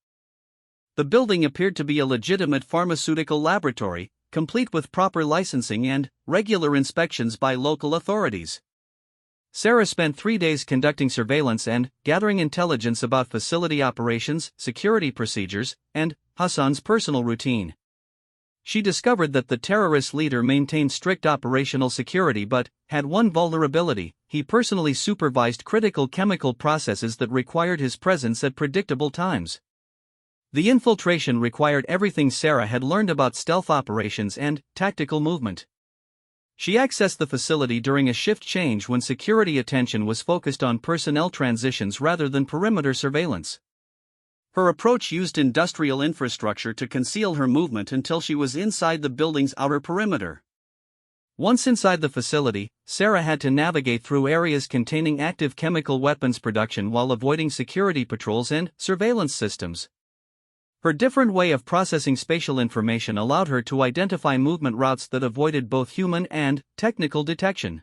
[SPEAKER 1] The building appeared to be a legitimate pharmaceutical laboratory, complete with proper licensing and regular inspections by local authorities. Sarah spent 3 days conducting surveillance and gathering intelligence about facility operations, security procedures, and Hassan's personal routine. She discovered that the terrorist leader maintained strict operational security but had one vulnerability: he personally supervised critical chemical processes that required his presence at predictable times. The infiltration required everything Sarah had learned about stealth operations and tactical movement. She accessed the facility during a shift change when security attention was focused on personnel transitions rather than perimeter surveillance. Her approach used industrial infrastructure to conceal her movement until she was inside the building's outer perimeter. Once inside the facility, Sarah had to navigate through areas containing active chemical weapons production while avoiding security patrols and surveillance systems. Her different way of processing spatial information allowed her to identify movement routes that avoided both human and technical detection.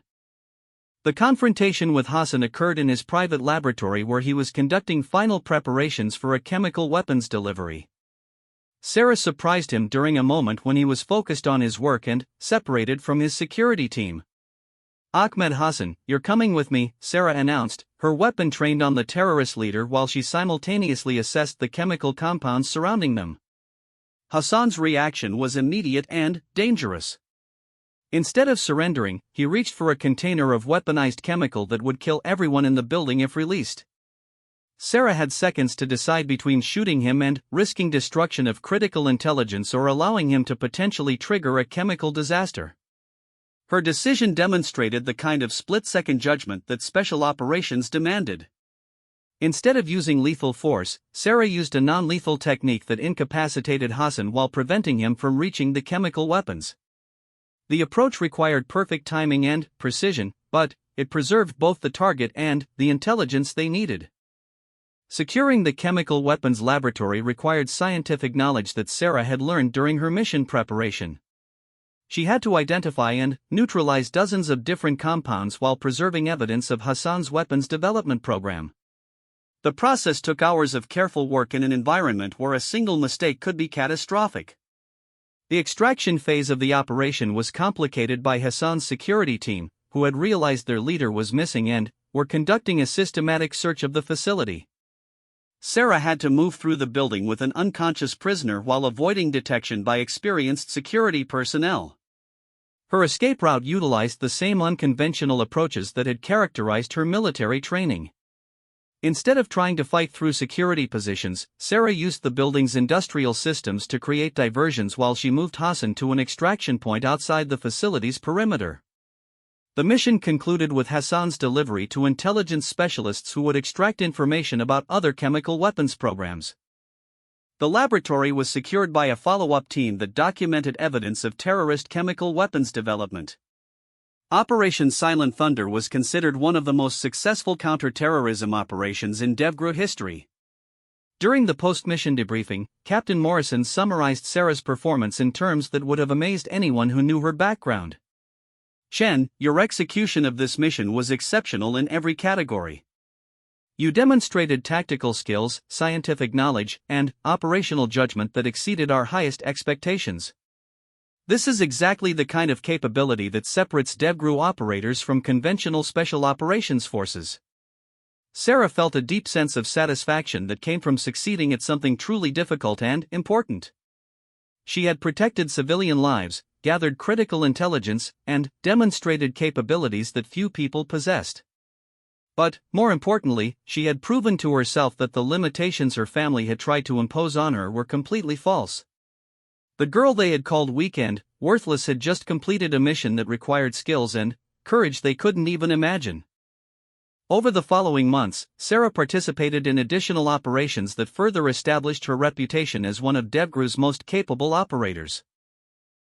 [SPEAKER 1] The confrontation with Hassan occurred in his private laboratory where he was conducting final preparations for a chemical weapons delivery. Sarah surprised him during a moment when he was focused on his work and separated from his security team. "Ahmed Hassan, you're coming with me," Sarah announced, her weapon trained on the terrorist leader while she simultaneously assessed the chemical compounds surrounding them. Hassan's reaction was immediate and dangerous. Instead of surrendering, he reached for a container of weaponized chemical that would kill everyone in the building if released. Sarah had seconds to decide between shooting him and risking destruction of critical intelligence or allowing him to potentially trigger a chemical disaster. Her decision demonstrated the kind of split-second judgment that special operations demanded. Instead of using lethal force, Sarah used a non-lethal technique that incapacitated Hassan while preventing him from reaching the chemical weapons. The approach required perfect timing and precision, but it preserved both the target and the intelligence they needed. Securing the chemical weapons laboratory required scientific knowledge that Sarah had learned during her mission preparation. She had to identify and neutralize dozens of different compounds while preserving evidence of Hassan's weapons development program. The process took hours of careful work in an environment where a single mistake could be catastrophic. The extraction phase of the operation was complicated by Hassan's security team, who had realized their leader was missing and were conducting a systematic search of the facility. Sarah had to move through the building with an unconscious prisoner while avoiding detection by experienced security personnel. Her escape route utilized the same unconventional approaches that had characterized her military training. Instead of trying to fight through security positions, Sarah used the building's industrial systems to create diversions while she moved Hassan to an extraction point outside the facility's perimeter. The mission concluded with Hassan's delivery to intelligence specialists who would extract information about other chemical weapons programs. The laboratory was secured by a follow-up team that documented evidence of terrorist chemical weapons development. Operation Silent Thunder was considered one of the most successful counter-terrorism operations in DevGru history. During the post-mission debriefing, Captain Morrison summarized Sarah's performance in terms that would have amazed anyone who knew her background. "Chen, your execution of this mission was exceptional in every category. You demonstrated tactical skills, scientific knowledge, and operational judgment that exceeded our highest expectations. This is exactly the kind of capability that separates DevGru operators from conventional special operations forces." Sarah felt a deep sense of satisfaction that came from succeeding at something truly difficult and important. She had protected civilian lives, gathered critical intelligence, and demonstrated capabilities that few people possessed. But, more importantly, she had proven to herself that the limitations her family had tried to impose on her were completely false. The girl they had called weak and worthless had just completed a mission that required skills and courage they couldn't even imagine. Over the following months, Sarah participated in additional operations that further established her reputation as one of DevGru's most capable operators.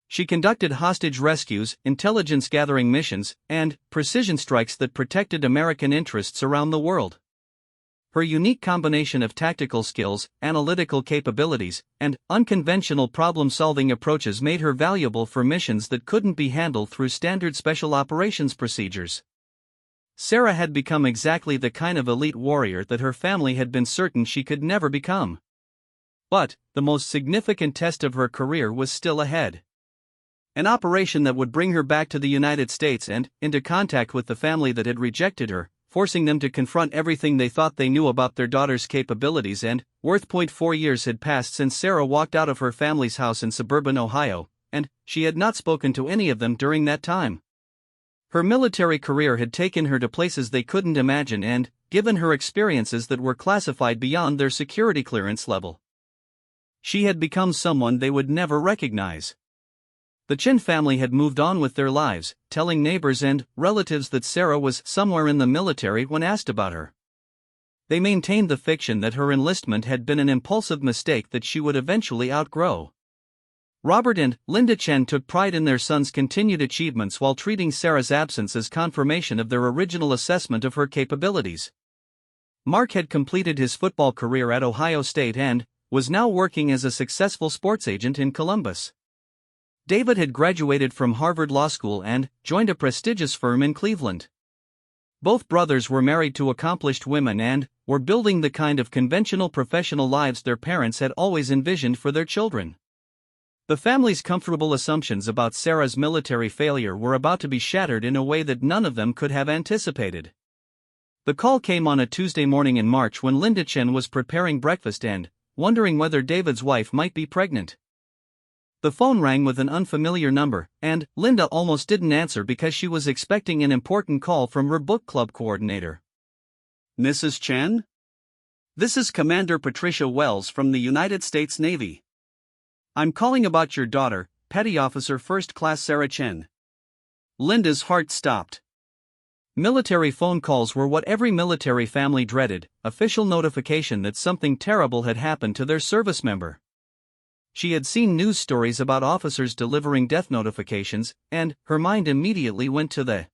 [SPEAKER 1] She conducted hostage rescues, intelligence-gathering missions, and precision strikes that protected American interests around the world. Her unique combination of tactical skills, analytical capabilities, and unconventional problem-solving approaches made her valuable for missions that couldn't be handled through standard special operations procedures. Sarah had become exactly the kind of elite warrior that her family had been certain she could never become. But the most significant test of her career was still ahead. An operation that would bring her back to the United States and into contact with the family that had rejected her, forcing them to confront everything they thought they knew about their daughter's capabilities and worth. 4 years had passed since Sarah walked out of her family's house in suburban Ohio, and she had not spoken to any of them during that time. Her military career had taken her to places they couldn't imagine and given her experiences that were classified beyond their security clearance level. She had become someone they would never recognize. The Chin family had moved on with their lives, telling neighbors and relatives that Sarah was somewhere in the military when asked about her. They maintained the fiction that her enlistment had been an impulsive mistake that she would eventually outgrow. Robert and Linda Chen took pride in their son's continued achievements while treating Sarah's absence as confirmation of their original assessment of her capabilities. Mark had completed his football career at Ohio State and was now working as a successful sports agent in Columbus. David had graduated from Harvard Law School and joined a prestigious firm in Cleveland. Both brothers were married to accomplished women and were building the kind of conventional professional lives their parents had always envisioned for their children. The family's comfortable assumptions about Sarah's military failure were about to be shattered in a way that none of them could have anticipated. The call came on a Tuesday morning in March when Linda Chen was preparing breakfast and wondering whether David's wife might be pregnant. The phone rang with an unfamiliar number, and Linda almost didn't answer because she was expecting an important call from her book club coordinator. "Mrs. Chen? This is Commander Patricia Wells from the United States Navy. I'm calling about your daughter, Petty Officer First Class Sarah Chen." Linda's heart stopped. Military phone calls were what every military family dreaded, official notification that something terrible had happened to their service member. She had seen news stories about officers delivering death notifications, and her mind immediately went to the